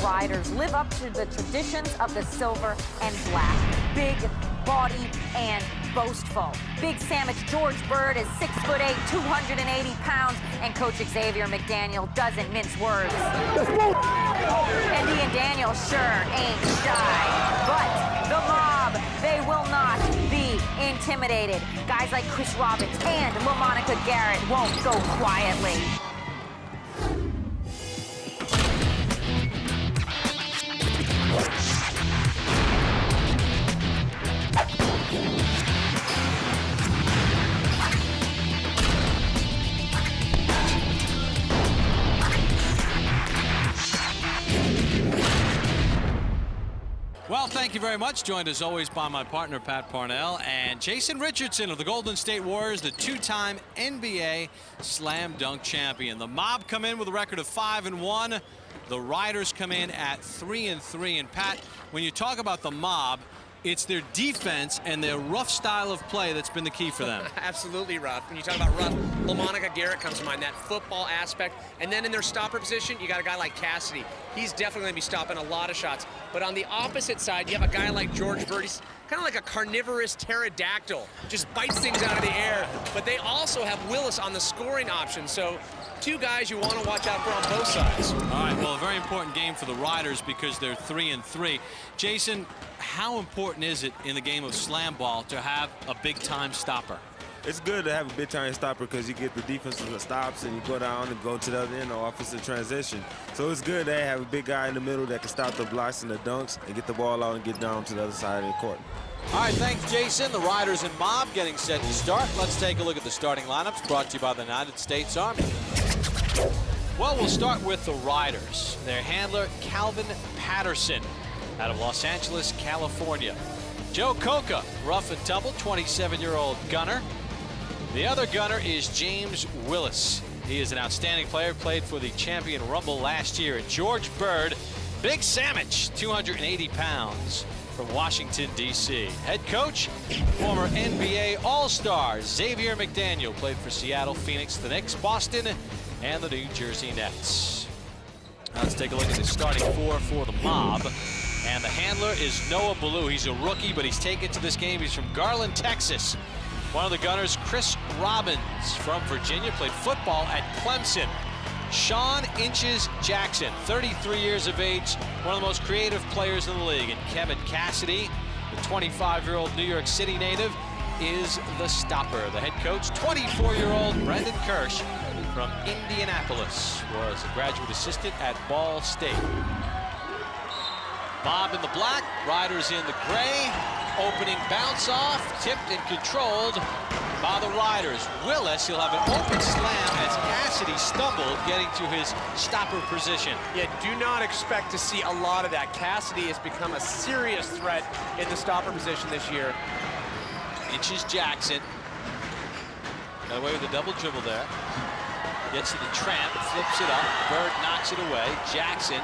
Riders live up to the traditions of the silver and black. Big, body, and boastful. Big Sandwich George Bird is 6'8", 280 pounds, and Coach Xavier McDaniel doesn't mince words. Andy and Daniel sure ain't shy, but the mob, they will not be intimidated. Guys like Chris Robbins and LaMonica Garrett won't go quietly. Well, thank you very much. Joined as always by my partner, Pat Parnell, and Jason Richardson of the Golden State Warriors, the two-time NBA slam dunk champion. The Mob come in with a record of 5-1. The Riders come in at 3-3. And Pat, when you talk about the Mob, it's their defense and their rough style of play that's been the key for them. Absolutely rough. When you talk about rough, LaMonica Garrett comes to mind, that football aspect. And then in their stopper position, you got a guy like Cassidy. He's definitely going to be stopping a lot of shots. But on the opposite side, you have a guy like George Bird. He's kind of like a carnivorous pterodactyl, just bites things out of the air. But they also have Willis on the scoring option. So two guys you want to watch out for on both sides. All right, well, a very important game for the Riders because they're 3-3. Jason, how important is it in the game of slam ball to have a big-time stopper? It's good to have a big-time stopper because you get the defensive stops and you go down and go to the other end or offensive transition. So it's good to have a big guy in the middle that can stop the blocks and the dunks and get the ball out and get down to the other side of the court. All right, thanks, Jason. The Riders and Mob getting set to start. Let's take a look at the starting lineups brought to you by the United States Army. Well, we'll start with the Riders. Their handler, Calvin Patterson, out of Los Angeles, California. Joe Coca, rough and tumble, 27-year-old gunner. The other gunner is James Willis. He is an outstanding player, played for the Champion Rumble last year. And George Bird, big sandwich, 280 pounds, from Washington, D.C. Head coach, former NBA All-Star Xavier McDaniel, played for Seattle, Phoenix, the Knicks, Boston, and the New Jersey Nets. Now let's take a look at the starting four for the Mob. And the handler is Noah Ballou. He's a rookie, but he's taken to this game. He's from Garland, Texas. One of the gunners, Chris Robbins from Virginia, played football at Clemson. Sean Inches Jackson, 33 years of age, one of the most creative players in the league. And Kevin Cassidy, the 25-year-old New York City native, is the stopper. The head coach, 24-year-old Brendan Kirsch from Indianapolis, was a graduate assistant at Ball State. Mob in the black, Riders in the gray. Opening bounce off, tipped and controlled by the Riders. Willis, he'll have an open slam as Cassidy stumbled getting to his stopper position. Yeah, do not expect to see a lot of that. Cassidy has become a serious threat in the stopper position this year. Inches Jackson. Got away with a double dribble there. Gets to the tramp, flips it up. Bird knocks it away. Jackson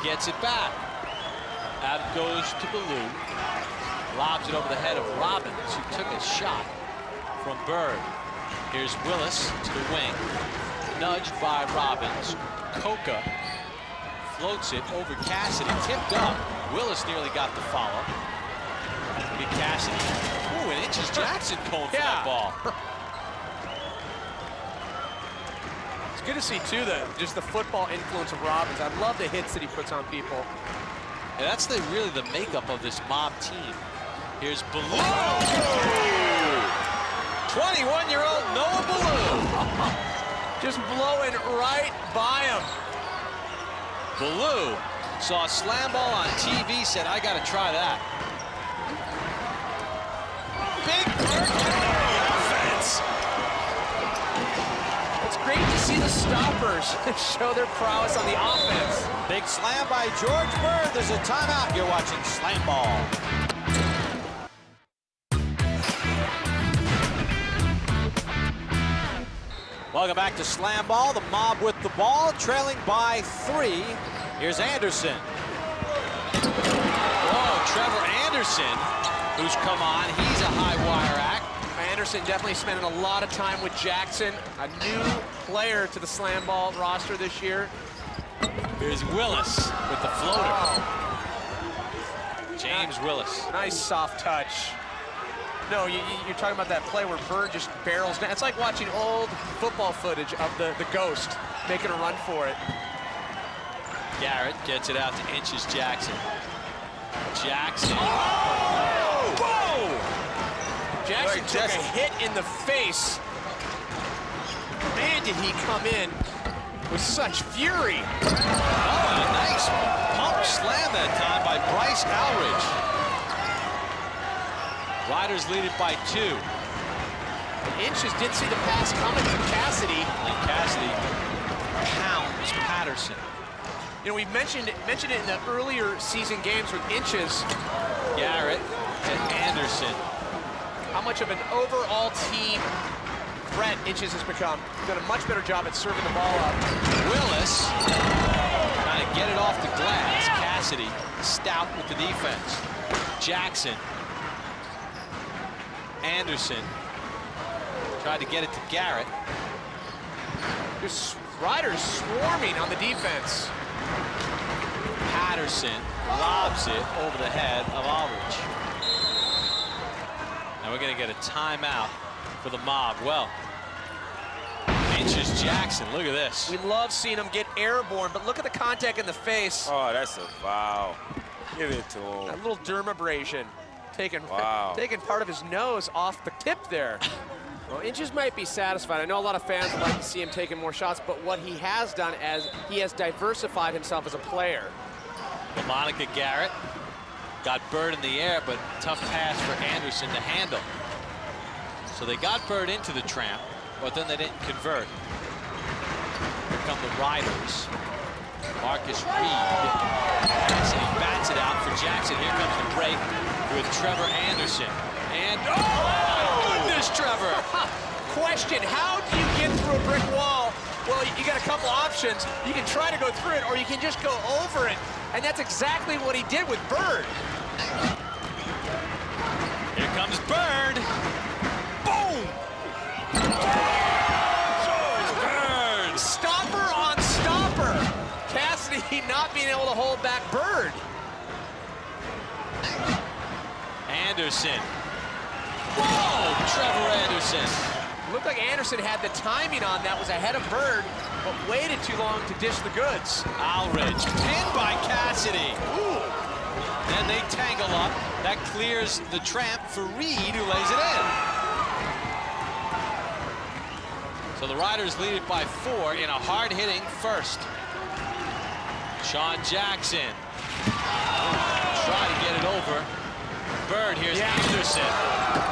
gets it back. Out goes to Ballou. Lobs it over the head of Robbins, who took a shot from Bird. Here's Willis to the wing. Nudged by Robbins. Coca floats it over Cassidy. Tipped up. Willis nearly got the follow. Get Cassidy. Ooh, and Inches Jackson going for that ball. It's good to see, too, just the football influence of Robbins. I love the hits that he puts on people. And that's really the makeup of this Mob team. Here's Ballou. 21-year-old Noah Ballou. Just blowing right by him. Ballou saw a slam ball on TV, said, I got to try that. Big Bird offense. It's great to see the stoppers show their prowess on the offense. Big slam by George Bird. There's a timeout. You're watching Slam Ball. Welcome back to Slam Ball. The Mob with the ball, trailing by 3. Here's Anderson. Whoa, Trevor Anderson, who's come on. He's a high wire act. Anderson definitely spending a lot of time with Jackson, a new player to the Slam Ball roster this year. Here's Willis with the floater. James Willis. Nice soft touch. No, you're talking about that play where Bird just barrels down. It's like watching old football footage of the Ghost making a run for it. Garrett gets it out to Inches Jackson. Jackson. Oh! Whoa! Jackson took a hit in the face. Man, did he come in with such fury. Oh, a nice pump slam that time by Bryce Alridge. Riders lead it by 2. Inches did see the pass coming from Cassidy. And Cassidy pounds Patterson. You know, we've mentioned it in the earlier season games with Inches. Garrett and Anderson. How much of an overall team threat Inches has become. Done a much better job at serving the ball up. Willis trying to get it off the glass. Cassidy stout with the defense. Jackson. Anderson tried to get it to Garrett. Just Riders swarming on the defense. Patterson lobs it over the head of Aldridge. Now we're going to get a timeout for the Mob. Well, Inches Jackson, look at this. We love seeing him get airborne, but look at the contact in the face. Oh, that's a foul. Give it to him. A little dermabrasion. Taking part of his nose off the tip there. Well, Inches might be satisfied. I know a lot of fans would like to see him taking more shots, but what he has done as he has diversified himself as a player. Monica Garrett got Bird in the air, but tough pass for Anderson to handle. So they got Bird into the tramp, but then they didn't convert. Here come the Riders. Marcus Reed. He bats it out for Jackson. Here comes the break with Trevor Anderson. And, oh, goodness, Trevor. Question, how do you get through a brick wall? Well, you got a couple options. You can try to go through it, or you can just go over it. And that's exactly what he did with Bird. Here comes Bird. Boom! Bird! Stopper on stopper. Cassidy not being able to hold back Bird. Anderson. Whoa! Trevor Anderson. Looked like Anderson had the timing on that, was ahead of Bird, but waited too long to dish the goods. Aldridge pinned by Cassidy. Ooh. Then they tangle up. That clears the tramp for Reed, who lays it in. So the Riders lead it by 4 in a hard-hitting first. Sean Jackson. Try to get it over. Bird, here's Anderson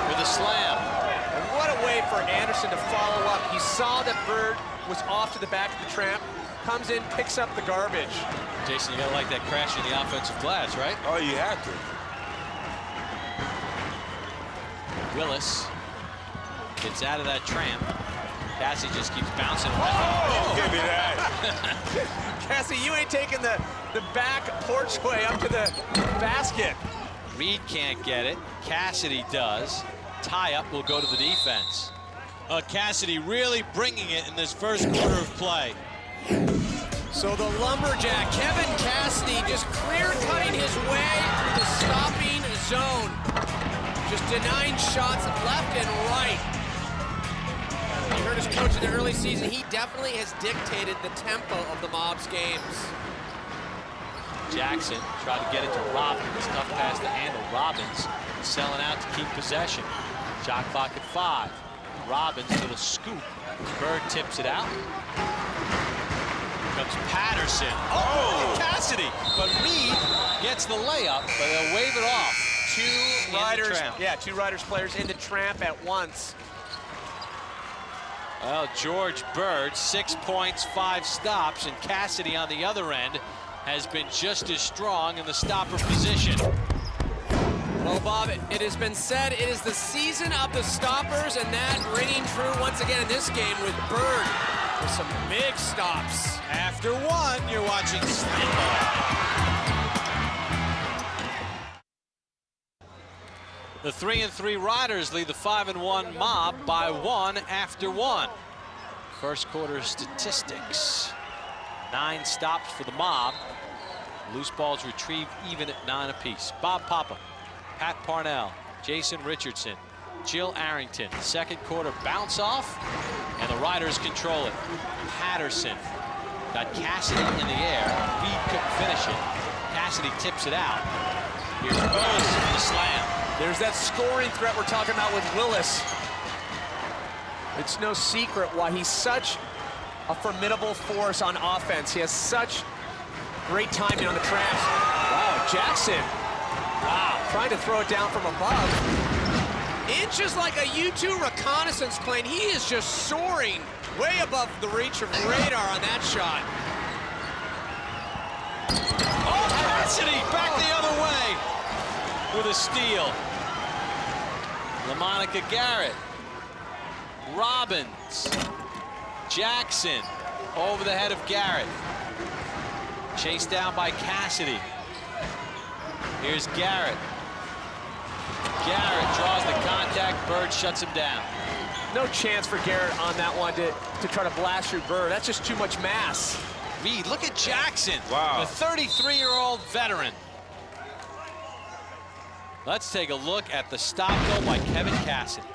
with a slam. And what a way for Anderson to follow up. He saw that Bird was off to the back of the tramp, comes in, picks up the garbage. Jason, you gotta like that crash in the offensive glass, right? Oh, you have to. Willis gets out of that tramp. Cassie just keeps bouncing. Oh, give me that. Cassie, you ain't taking the back porchway up to the basket. Reed can't get it. Cassidy does. Tie-up will go to the defense. Cassidy really bringing it in this first quarter of play. So the lumberjack, Kevin Cassidy, just clear-cutting his way through the stopping zone. Just denying shots left and right. You heard his coach in the early season. He definitely has dictated the tempo of the Mob's games. Jackson tried to get it to Robbins. Tough pass to handle. Robbins selling out to keep possession. Shot clock at 5. Robbins to the scoop. Bird tips it out. Here comes Patterson. Oh, Cassidy. But Reed gets the layup, but they'll wave it off. Two Riders players in the tramp at once. Well, George Bird, 6 points, 5 stops, and Cassidy on the other end has been just as strong in the stopper position. Well, Bob, it has been said it is the season of the stoppers, and that ringing true once again in this game with Bird with some big stops. After 1, you're watching Slэмmbolu. The 3-3 Riders lead the 5-1 Mob by 1 after 1. First quarter statistics. 9 stops for the Mob. Loose balls retrieved even at 9 apiece. Bob Papa, Pat Parnell, Jason Richardson, Jill Arrington. Second quarter bounce off, and the Riders control it. Patterson got Cassidy in the air. Reed couldn't finish it. Cassidy tips it out. Here goes the slam. There's that scoring threat we're talking about with Willis. It's no secret why he's such a formidable force on offense. He has such great timing on the traps. Wow, Jackson. Wow, trying to throw it down from above. Inches like a U-2 reconnaissance plane. He is just soaring way above the reach of radar on that shot. Oh, Cassidy back the other way with a steal. LaMonica Garrett, Robbins, Jackson over the head of Garrett. Chased down by Cassidy. Here's Garrett. Garrett draws the contact. Bird shuts him down. No chance for Garrett on that one to try to blast through Bird. That's just too much mass. Reed, look at Jackson. Wow. The 33-year-old veteran. Let's take a look at the stop goal by Kevin Cassidy.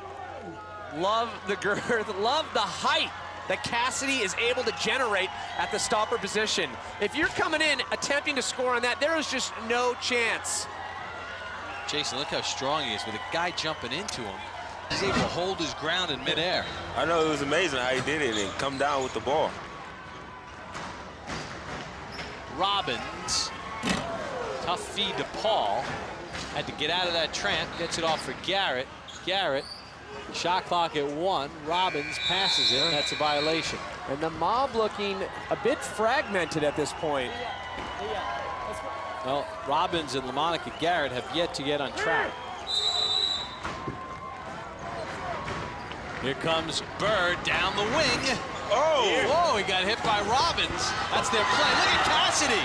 Love the girth, love the height that Cassidy is able to generate at the stopper position. If you're coming in attempting to score on that, there is just no chance. Jason, look how strong he is with a guy jumping into him. He's able to hold his ground in midair. I know, it was amazing how he did it and come down with the ball. Robbins, tough feed to Paul. Had to get out of that tramp, gets it off for Garrett. Garrett, shot clock at 1. Robbins passes it, that's a violation. And the mob looking a bit fragmented at this point. Well, Robbins and LaMonica Garrett have yet to get on track. Here comes Bird down the wing. Oh! Whoa, he got hit by Robbins. That's their play. Look at Cassidy.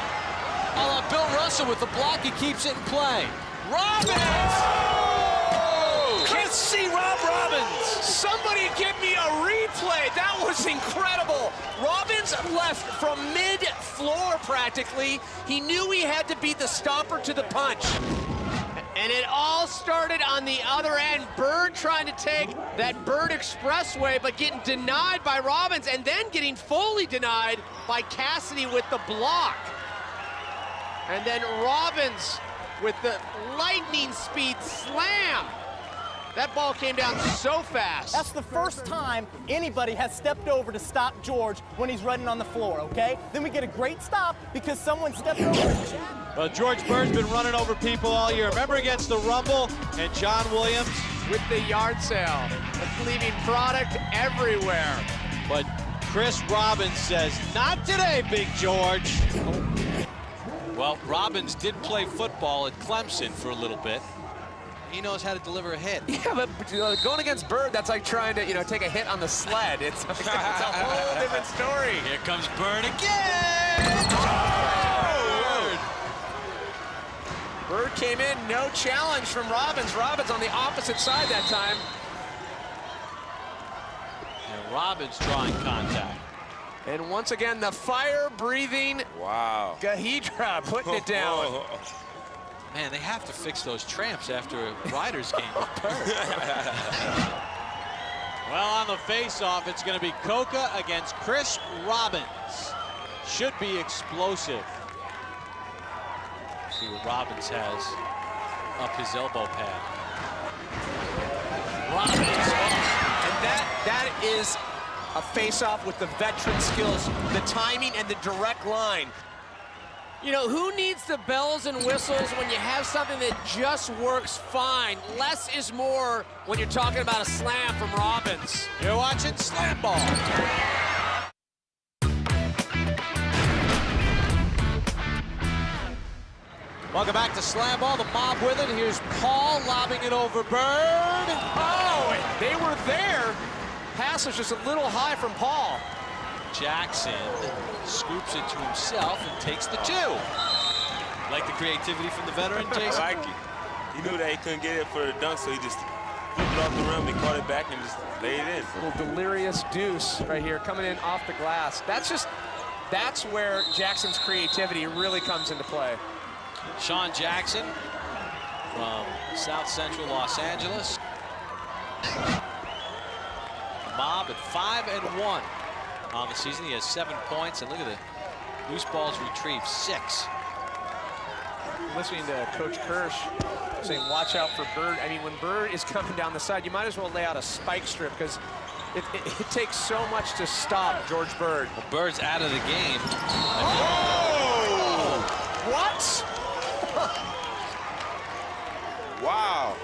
Oh, Bill Russell with the block, he keeps it in play. Robbins! Oh! Can't see Rob Robbins. Somebody give me a replay. That was incredible. Robbins left from mid-floor practically. He knew he had to beat the stopper to the punch. And it all started on the other end. Bird trying to take that Bird Expressway, but getting denied by Robbins, and then getting fully denied by Cassidy with the block. And then Robbins with the lightning speed slam. That ball came down so fast. That's the first time anybody has stepped over to stop George when he's running on the floor, okay? Then we get a great stop because someone stepped over. Well, George Bird's been running over people all year. Remember against the Rumble and John Williams? With the yard sale, leaving product everywhere. But Chris Robbins says, not today, Big George. Well, Robbins did play football at Clemson for a little bit. He knows how to deliver a hit. Yeah, but going against Bird, that's like trying to, take a hit on the sled. It's a whole different story. Here comes Bird again. Oh! Bird came in, no challenge from Robbins. Robbins on the opposite side that time. And Robbins drawing contact. And once again, the fire-breathing Gahidra putting it down. Man, they have to fix those tramps after a Riders game with Bird. Well, on the face-off, it's going to be Coca against Chris Robbins. Should be explosive. See what Robbins has up his elbow pad. Robbins, and that is a face-off with the veteran skills, the timing and the direct line. Who needs the bells and whistles when you have something that just works fine? Less is more when you're talking about a slam from Robbins. You're watching Slamball. Welcome back to Slamball. The mob with it. Here's Paul lobbing it over Bird. Oh, they were there. Pass was just a little high from Paul. Jackson scoops it to himself and takes the 2. Like the creativity from the veteran, Jason? I like it. He knew that he couldn't get it for the dunk, so he just flipped it off the rim, he caught it back and just laid it in. A little delirious deuce right here coming in off the glass. That's That's where Jackson's creativity really comes into play. Sean Jackson from South Central Los Angeles. Mob at 5-1 on the season. He has 7 points, and look at the loose balls retrieved, 6. Listening to Coach Kirsch saying, watch out for Bird. I mean, when Bird is coming down the side, you might as well lay out a spike strip because it takes so much to stop George Bird. Well, Bird's out of the game. Oh! What? Wow.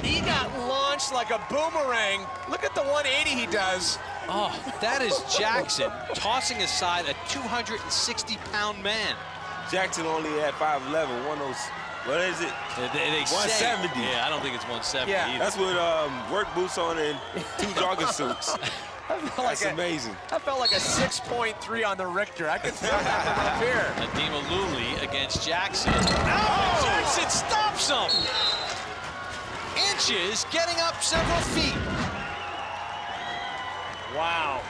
He got launched like a boomerang. Look at the 180 he does. Oh, that is Jackson tossing aside a 260-pound man. Jackson only had 5'11", one of those, what is it? They 170. Say, yeah, I don't think it's 170 Yeah. either. That's with work boots on and 2 jogging suits. That's amazing. That felt like a 6.3 on the Richter. I could feel that from up here. Adema Luli against Jackson. Oh! Jackson stops him! Inches getting up several feet. Wow.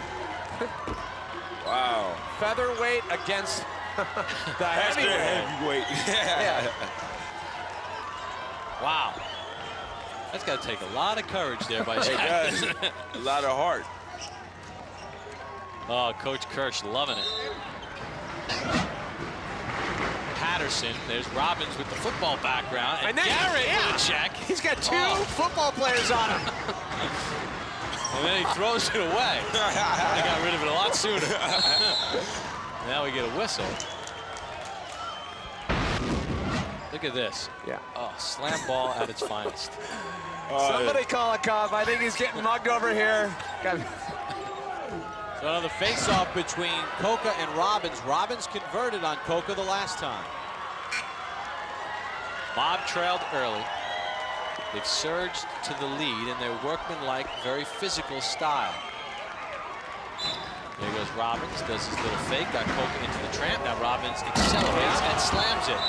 Wow. Featherweight against the heavyweight. Heavyweight. Yeah. Wow. That's got to take a lot of courage there by It Jackson. does. A lot of heart. Oh, Coach Kirsch loving it. Patterson, there's Robbins with the football background, and then, Garrett with a check. He's got 2 football players on him. And then he throws it away. They got rid of it a lot sooner. Now we get a whistle. Look at this. Yeah. Oh, slam ball at its finest. Somebody call a cop. I think he's getting mugged over here. So another face-off between Coca and Robbins. Robbins converted on Coca the last time. Mob trailed early. They've surged to the lead in their workmanlike, very physical style. There goes Robbins, does his little fake, got Coca into the tramp. Now Robbins accelerates and slams it.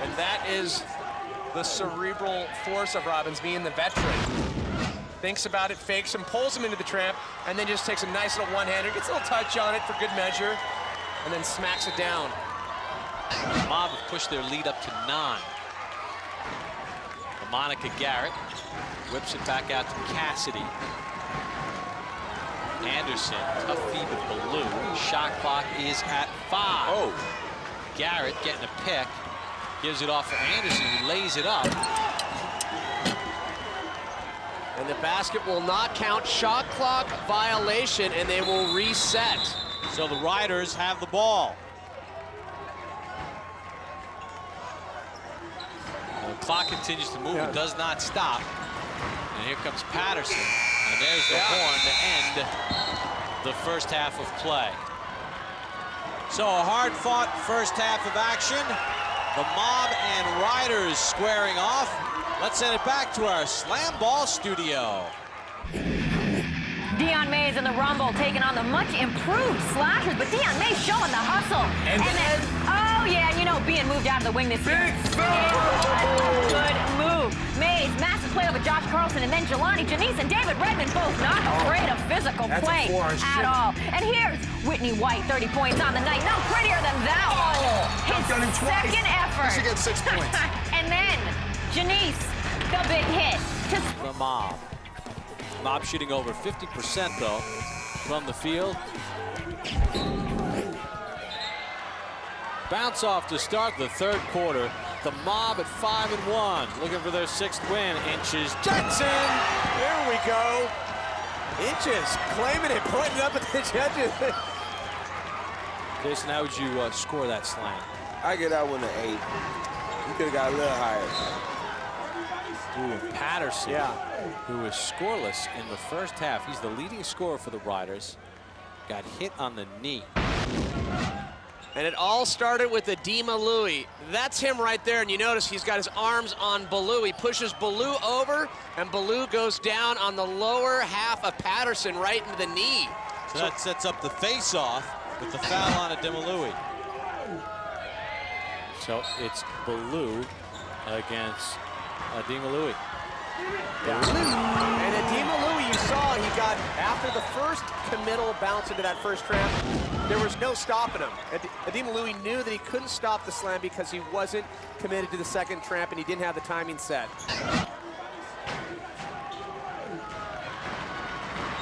And that is the cerebral force of Robbins, being the veteran. Thinks about it, fakes him, pulls him into the tramp, and then just takes a nice little one-hander, gets a little touch on it for good measure, and then smacks it down. Mob have pushed their lead up to 9. Monica Garrett whips it back out to Cassidy. Anderson, tough feed with Ballou. Shot clock is at 5. Oh. Garrett getting a pick. Gives it off for Anderson, who lays it up. And the basket will not count. Shot clock violation, and they will reset. So the Riders have the ball. The clock continues to move. It does not stop. And here comes Patterson. And there's the horn to end the first half of play. So a hard-fought first half of action. The Mob and Riders squaring off. Let's send it back to our Slam Ball studio. Dion Mays in the Rumble taking on the much improved Slashers, but Dion Mays showing the hustle. And then, oh yeah, you know, being moved out of the wing this year. Good move. Mays, massive play over Josh Carlson, and then Jelani, Janice, and David Redmond both not afraid of physical play at all. And here's Whitney White, 30 points on the night. No prettier than that one. His second effort. She gets 6 points. And then Janice, the big hit. The Mob. Mob shooting over 50% though from the field. Bounce off to start the third quarter. The Mob at 5-1, looking for their 6th win. Inches Jackson. There we go. Inches claiming it, pointing up at the judges. Jason, how would you score that slam? I get that one an 8. You could have got a little higher. Ooh, Patterson, who was scoreless in the first half. He's the leading scorer for the Riders. Got hit on the knee. And it all started with Adema Louie. That's him right there, and you notice he's got his arms on Ballou. He pushes Ballou over, and Ballou goes down on the lower half of Patterson right into the knee. So that sets up the face-off with the foul on Adema Louie. So it's Ballou against Adema Louie. And Louis, you saw he got, after the first committal bounce into that first tramp, there was no stopping him. Louis knew that he couldn't stop the slam because he wasn't committed to the second tramp and he didn't have the timing set.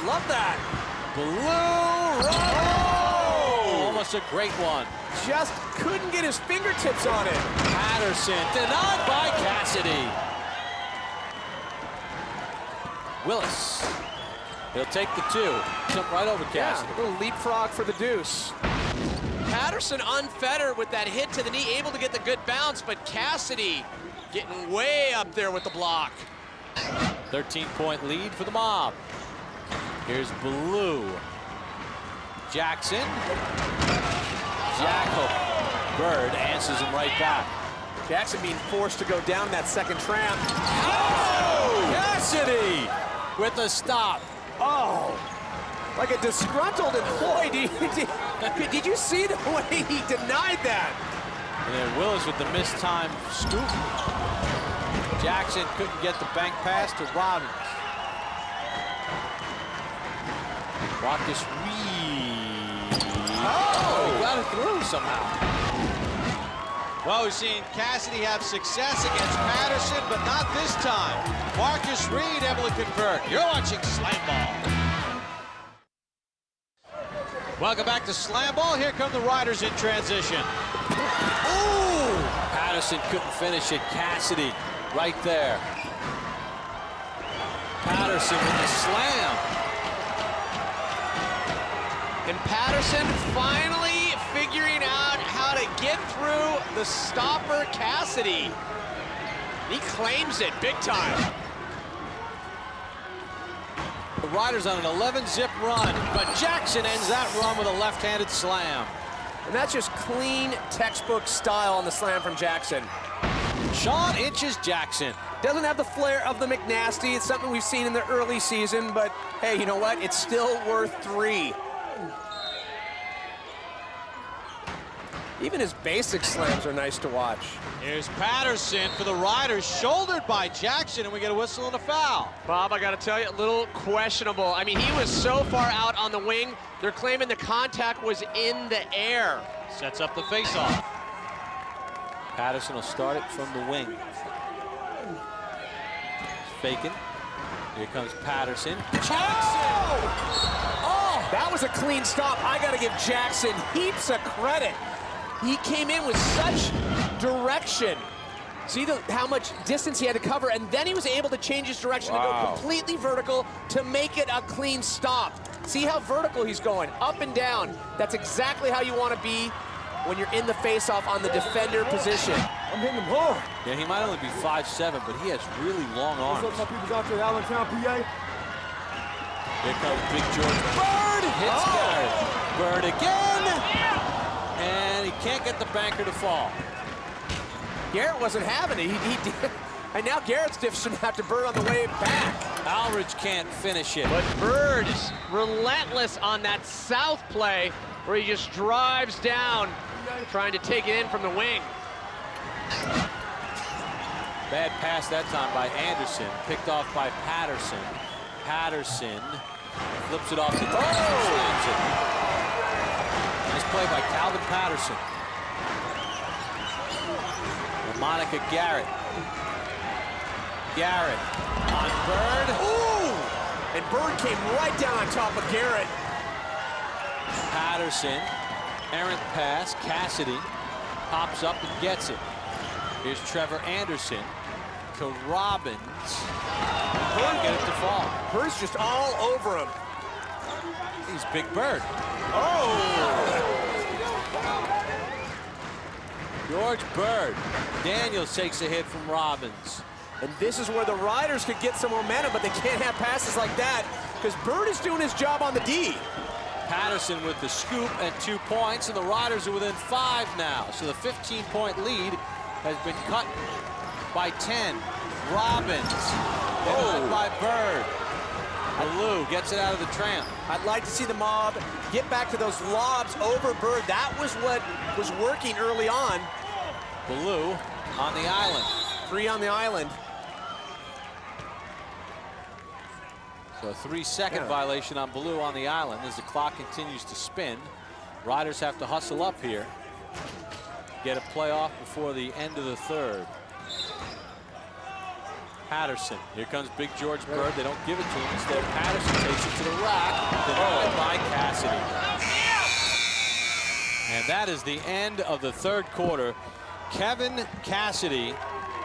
Love that. Blue oh! Almost a great one. Just couldn't get his fingertips on it. Patterson denied by Cassidy. Willis. He'll take the two. Jump right over Cassidy. Yeah, a little leapfrog for the deuce. Patterson unfettered with that hit to the knee, able to get the good bounce, but Cassidy getting way up there with the block. 13-point lead for the Mob. Here's Blue. Jackson. Jackal. Bird answers him right back. Jackson being forced to go down that second tramp. Oh! Cassidy with a stop. Oh, like a disgruntled employee. Did you see the way he denied that? And then Willis with the missed time scoop. Jackson couldn't get the bank pass to Robbins. Marcus Reed. Oh, he got it through somehow. Well, we've seen Cassidy have success against Patterson, but not this time. Marcus Reed able to convert. You're watching Slamball. Welcome back to Slamball. Here come the Riders in transition. Ooh! Patterson couldn't finish it. Cassidy right there. Patterson with the slam. And Patterson finally figuring out how to get through the stopper Cassidy. He claims it big time. The Riders on an 11-zip run, but Jackson ends that run with a left-handed slam. And that's just clean textbook style on the slam from Jackson. Sean inches Jackson. Doesn't have the flair of the McNasty. It's something we've seen in the early season, but hey, you know what? It's still worth 3. Even his basic slams are nice to watch. Here's Patterson for the Riders, shouldered by Jackson, and we get a whistle and a foul. Bob, I gotta tell you, a little questionable. I mean, he was so far out on the wing, they're claiming the contact was in the air. Sets up the face-off. Patterson will start it from the wing. He's faking. Here comes Patterson. Jackson! Oh, that was a clean stop. I gotta give Jackson heaps of credit. He came in with such direction. See how much distance he had to cover, and then he was able to change his direction to go completely vertical to make it a clean stop. See how vertical he's going, up and down. That's exactly how you want to be when you're in the face-off on the defender position. I'm hitting him hard. Yeah, he might only be 5'7", but he has really long arms. What's up, my people out there in Allentown, PA? Here comes Big George. Bird hits Garrett. Bird again. And he can't get the banker to fall. Garrett wasn't having it. He did. And now Garrett's dishing out to Bird on the way back. Aldridge can't finish it. But Bird is relentless on that south play where he just drives down, trying to take it in from the wing. Bad pass that time by Anderson. Picked off by Patterson. Patterson flips it off to slams it. Nice play by Calvin Patterson. And Monica Garrett. Garrett on Bird. Ooh! And Bird came right down on top of Garrett. Patterson, errant pass. Cassidy pops up and gets it. Here's Trevor Anderson to Robbins. Bird get it to fall. Bird's just all over him. He's Big Bird. Oh! George Bird. Daniels takes a hit from Robbins. And this is where the Riders could get some momentum, but they can't have passes like that because Bird is doing his job on the D. Patterson with the scoop at 2 points, and the Riders are within 5 now. So the 15-point lead has been cut by 10. Robbins, denied by Bird. Blue gets it out of the tramp. I'd like to see the Mob get back to those lobs over Bird. That was what was working early on. Blue on the island. 3 on the island. So a 3-second violation on Blue on the island as the clock continues to spin. Riders have to hustle up here. Get a play off before the end of the third. Patterson. Here comes Big George Bird. They don't give it to him. Instead, Patterson takes it to the rack. Denied by Cassidy. And that is the end of the third quarter. Kevin Cassidy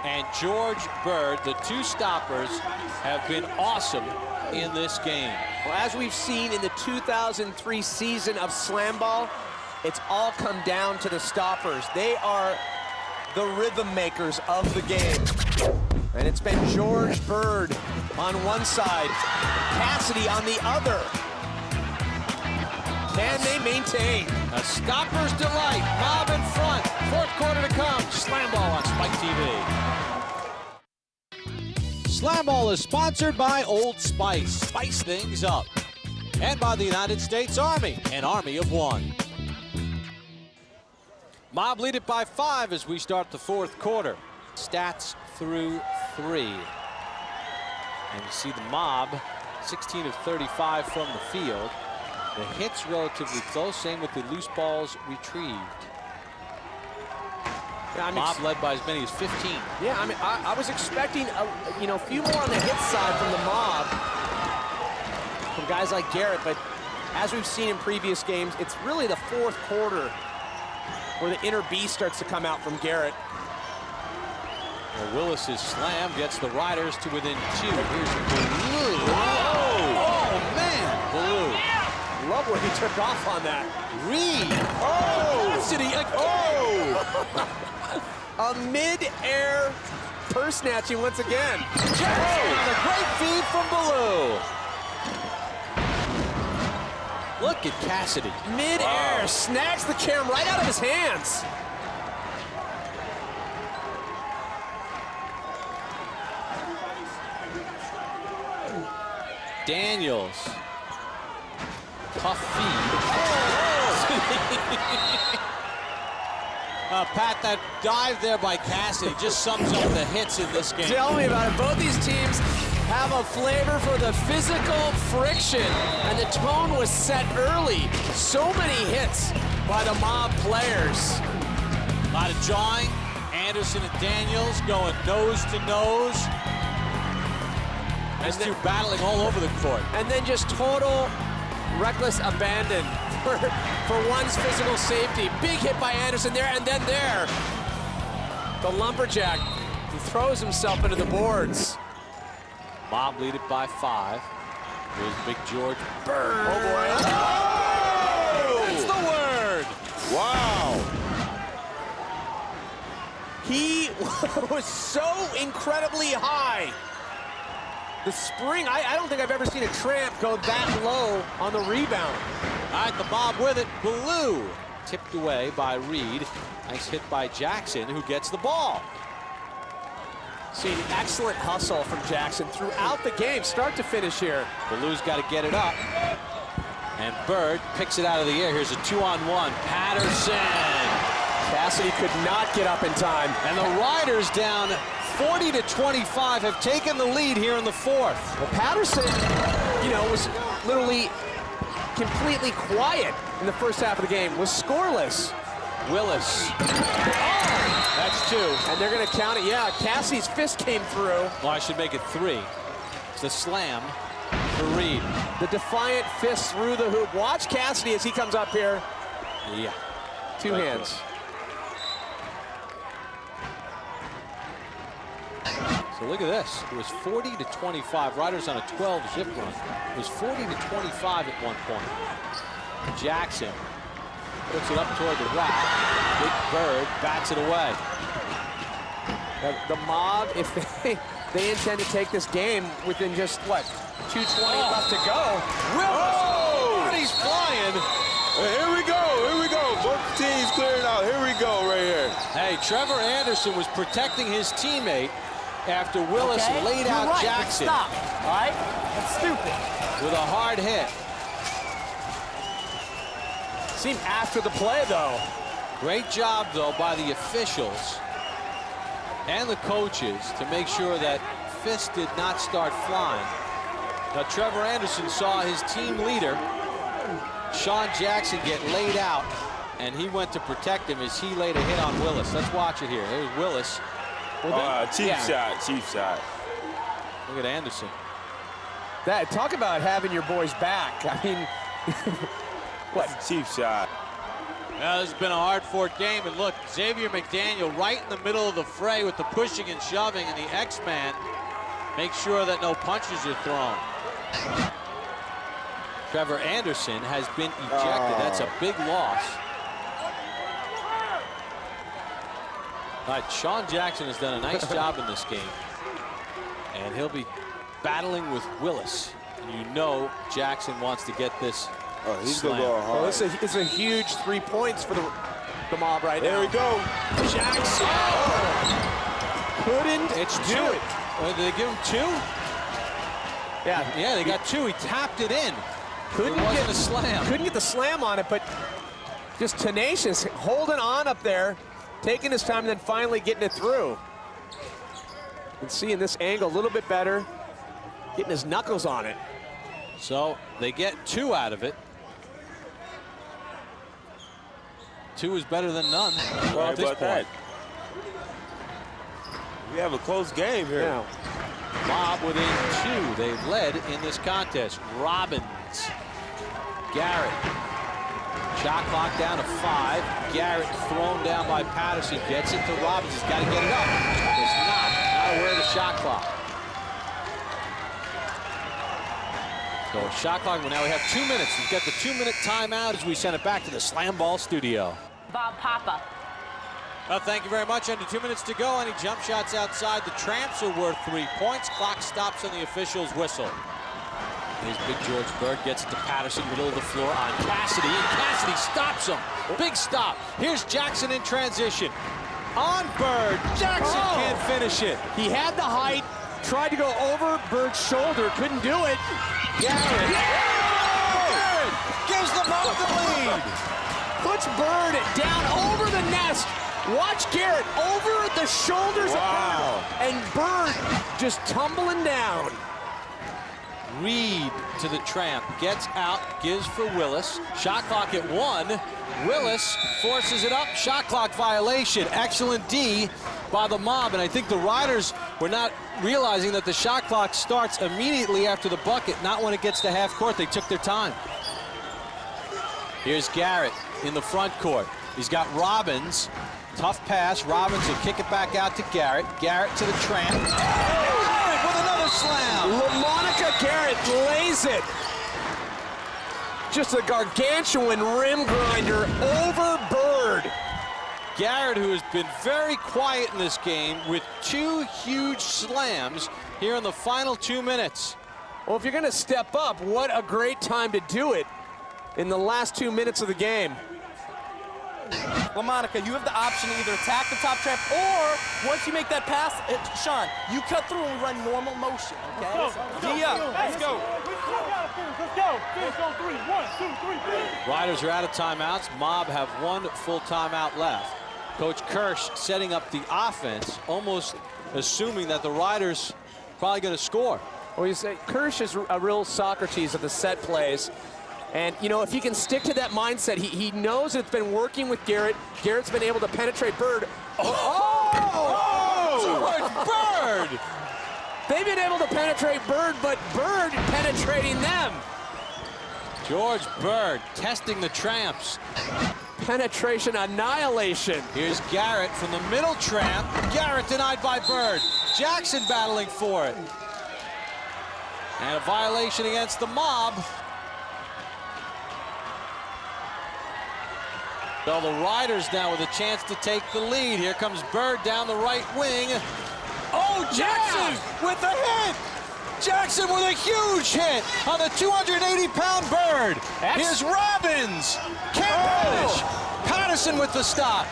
and George Bird, the two stoppers, have been awesome in this game. Well, as we've seen in the 2003 season of Slamball, it's all come down to the stoppers. They are the rhythm makers of the game. And it's been George Bird on one side, Cassidy on the other. Can they maintain? A stopper's delight. Mob in front. Fourth quarter to come. Slamball on Spike TV. Slamball is sponsored by Old Spice. Spice things up. And by the United States Army, an army of one. Mob lead it by 5 as we start the fourth quarter. Stats through 3. And you see the Mob, 16 of 35 from the field. The hits relatively close, same with the loose balls retrieved. Yeah, I mean, Mob led by as many as 15. Yeah, I mean, I was expecting a few more on the hit side from the Mob, from guys like Garrett, but as we've seen in previous games, it's really the fourth quarter where the inner beast starts to come out from Garrett. Well, Willis's slam gets the Riders to within 2. Here's Blue. Oh, man. Blue. Love where he took off on that. Reed. Oh! Cassidy. A mid-air purse snatching once again. Jackson on a great feed from Blue. Look at Cassidy. Mid-air, snags the cam right out of his hands. Daniels. Tough feed. Pat, that dive there by Cassidy just sums up the hits in this game. Tell me about it. Both these teams have a flavor for the physical friction, and the tone was set early. So many hits by the Mob players. A lot of jawing. Anderson and Daniels going nose to nose. These two battling all over the court. And then just total reckless abandon for one's physical safety. Big hit by Anderson there, and then there. The lumberjack who throws himself into the boards. Mob lead it by 5. Here's Big George Bird. Oh, boy. Oh! That's the word. Wow. He was so incredibly high. The spring, I don't think I've ever seen a tramp go that low on the rebound. All right, the Mob with it. Blue tipped away by Reed. Nice hit by Jackson, who gets the ball. See, excellent hustle from Jackson throughout the game, start to finish here. Blue's got to get it up. And Bird picks it out of the air. Here's a 2-on-1. Patterson. Cassidy could not get up in time. And the Riders down 40-25 have taken the lead here in the fourth. Well, Patterson, was literally completely quiet in the first half of the game, was scoreless. Willis. Oh, that's 2. And they're going to count it. Yeah, Cassidy's fist came through. Well, I should make it 3. It's the slam for Reed. The defiant fist through the hoop. Watch Cassidy as he comes up here. Yeah. 2 hands. So look at this. It was 40-25. Riders on a 12-zip run. It was 40-25 at one point. Jackson puts it up toward the rack. Big Bird bats it away. The Mob, if they intend to take this game within just, what, 2:20 left to go. Willis! He's flying. Here we go. Both teams clearing out. Here we go right here. Hey, Trevor Anderson was protecting his teammate after Willis laid out Jackson. Stop, all right? That's stupid. With a hard hit. Seemed after the play, though. Great job, though, by the officials and the coaches to make sure that fists did not start flying. Now, Trevor Anderson saw his team leader, Sean Jackson, get laid out, and he went to protect him as he laid a hit on Willis. Let's watch it here. There's Willis. Cheap shot. Look at Anderson. Talk about having your boys back. I mean, what? Cheap shot. Well, this has been a hard-fought game, and look, Xavier McDaniel right in the middle of the fray with the pushing and shoving, and the X-Man makes sure that no punches are thrown. Trevor Anderson has been ejected. That's a big loss. All right, Sean Jackson has done a nice job in this game, and he'll be battling with Willis. And you know Jackson wants to get this. He's going to go hard. Well, it's a huge 3 points for the Mob right now. There we go. Jackson couldn't do it. Did they give him 2? Yeah, they got 2. He tapped it in. Couldn't get a slam. Couldn't get the slam on it, but just tenacious, holding on up there, taking his time, and then finally getting it through. And seeing this angle a little bit better, getting his knuckles on it. So they get 2 out of it. 2 is better than none. Well, at this point. We have a close game here. Yeah. Mob within 2. They've led in this contest. Robbins. Garrett. Shot clock down to 5. Garrett thrown down by Patterson. Gets it to Robbins. He's got to get it up. It's not aware of the shot clock. So shot clock, well, now we have 2 minutes. We've got the 2-minute timeout as we send it back to the Slamball studio. Bob Papa. Well, thank you very much. Under 2 minutes to go. Any jump shots outside the Tramps are worth 3 points. Clock stops on the official's whistle. Here's Big George Bird, gets it to Patterson, middle of the floor on Cassidy, and Cassidy stops him. Big stop. Here's Jackson in transition. On Bird, Jackson can't finish it. He had the height, tried to go over Bird's shoulder, couldn't do it. Garrett. Garrett gives the Mob the lead. Puts Bird down over the nest. Watch Garrett over the shoulders of Bird. And Bird just tumbling down. Reed to the Tramp, gets out, gives for Willis. Shot clock at 1. Willis forces it up, shot clock violation. Excellent D by the Mob, and I think the Riders were not realizing that the shot clock starts immediately after the bucket, not when it gets to half court. They took their time. Here's Garrett in the front court. He's got Robbins. Tough pass. Robbins will kick it back out to Garrett. Garrett to the Tramp. Garrett with another slam. LaMonica Garrett lays it. Just a gargantuan rim grinder over Bird. Garrett, who has been very quiet in this game with 2 huge slams here in the final 2 minutes. Well, if you're going to step up, what a great time to do it in the last 2 minutes of the game. LaMonica, you have the option to either attack the top trap, or once you make that pass, Sean, you cut through and run normal motion, okay? D up, let's go. Let's go. Finish on 3. 1, 2, 3. Riders are out of timeouts. Mob have 1 full timeout left. Coach Kirsch setting up the offense, almost assuming that the Riders probably going to score. Well, you say Kirsch is a real Socrates of the set plays. And, you know, if he can stick to that mindset, he knows it's been working with Garrett. Garrett's been able to penetrate Bird. Bird! They've been able to penetrate Bird, but Bird penetrating them. George Bird testing the Tramps. Penetration annihilation. Here's Garrett from the middle Tramp. Garrett denied by Bird. Jackson battling for it. And a violation against the Mob. So the Riders now with a chance to take the lead. Here comes Bird down the right wing. Oh, Jackson with the hit! Jackson with a huge hit on the 280-pound Bird. Here's Robbins. Can't finish. Patterson with the stop.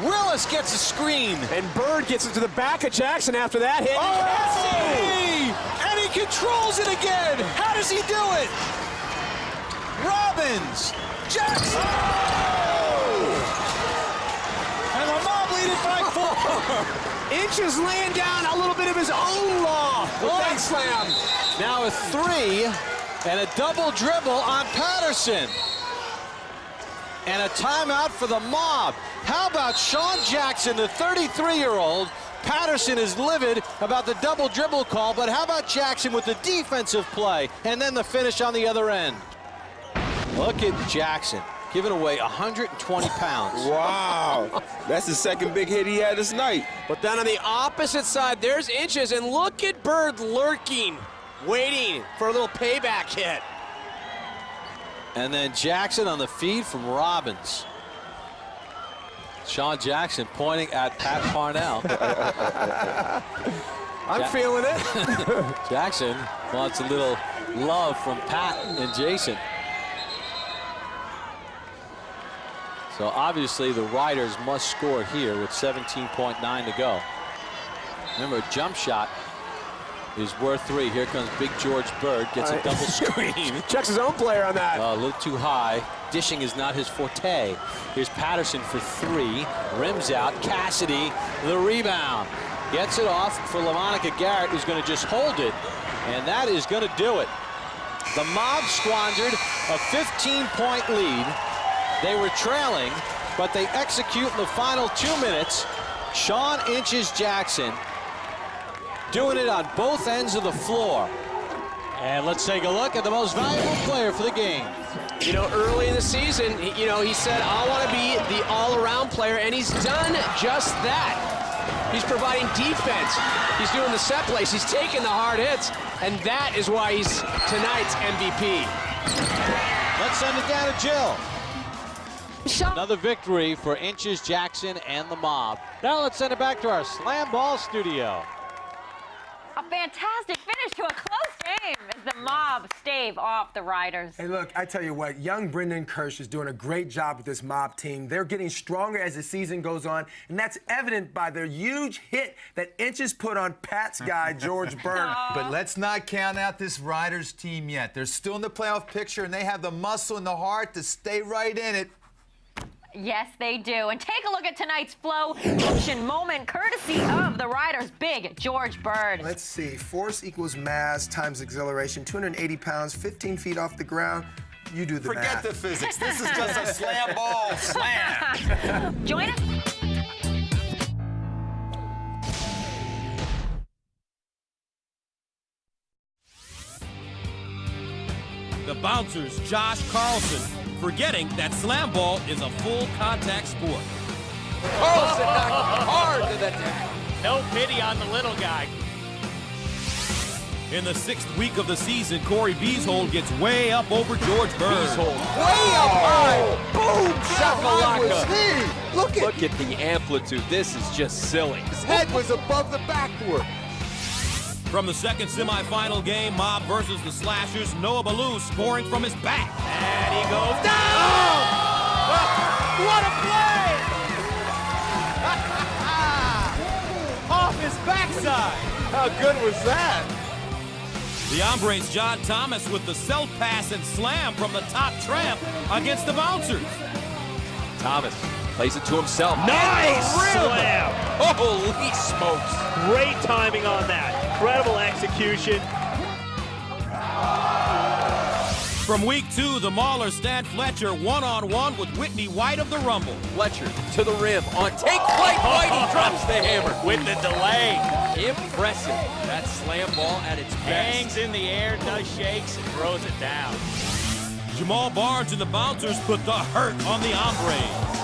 Willis gets a screen. And Bird gets it to the back of Jackson after that hit. And he controls it again. How does he do it? Robbins. Jackson! And the Mob lead it by 4. Inch is laying down a little bit of his own law with that slam. Now a 3 and a double dribble on Patterson. And a timeout for the Mob. How about Sean Jackson, the 33-year-old? Patterson is livid about the double dribble call, but how about Jackson with the defensive play and then the finish on the other end? Look at Jackson giving away 120 pounds. Wow, that's the second big hit he had this night. But then on the opposite side, there's Inches, and look at Bird lurking, waiting for a little payback hit. And then Jackson on the feed from Robbins. Sean Jackson pointing at Pat Parnell. I'm feeling it. Jackson wants a little love from Pat and Jason. So obviously the Riders must score here with 17.9 to go. Remember, a jump shot is worth 3. Here comes Big George Bird, gets a double screen. Checks his own player on that. A little too high. Dishing is not his forte. Here's Patterson for 3. Rims out. Cassidy, the rebound. Gets it off for LaMonica Garrett, who's going to just hold it. And that is going to do it. The Mob squandered a 15-point lead. They were trailing, but they execute in the final 2 minutes. Sean Inches Jackson doing it on both ends of the floor. And let's take a look at the most valuable player for the game. You know, early in the season, he said, I want to be the all-around player, and he's done just that. He's providing defense. He's doing the set plays. He's taking the hard hits, and that is why he's tonight's MVP. Let's send it down to Jill. Another victory for Inches Jackson and the Mob. Now let's send it back to our Slam Ball studio. A fantastic finish to a close game as the Mob stave off the Riders. Hey, look, I tell you what, young Brendan Kirsch is doing a great job with this Mob team. They're getting stronger as the season goes on, and that's evident by their huge hit that Inches put on Pat's guy, George Bird. But let's not count out this Riders team yet. They're still in the playoff picture, and they have the muscle and the heart to stay right in it. Yes, they do. And take a look at tonight's flow action moment, courtesy of the Riders' Big George Bird. Let's see. Force equals mass times acceleration. 280 pounds, 15 feet off the ground. You do the math. Forget the physics. This is just a slam ball slam. Join us. The Bouncers' Josh Carlson, forgetting that slam ball is a full contact sport. Carlson knocked hard to the deck. No pity on the little guy. In the 6th week of the season, Corey Beeshold gets way up over George Bird. Beeshold way up high. Boom! Shakalaka. Look at the amplitude. This is just silly. His head was above the backboard. From the second semifinal game, Mob versus the Slashers, Noah Ballou scoring from his back. And he goes down! Oh! What a play! Off his backside. How good was that? The Hombres' John Thomas with the self-pass and slam from the top tramp against the Bouncers. Thomas plays it to himself. Nice slam! Holy smokes. Great timing on that. Incredible execution. From week 2, the Maulers stand Fletcher one-on-one with Whitney White of the Rumble. Fletcher to the rim on take flight. Whitey drops the hammer. With the delay. Impressive. That slam ball at its best. Hangs in the air, does shakes, and throws it down. Jamal Barnes and the Bouncers put the hurt on the Hombres.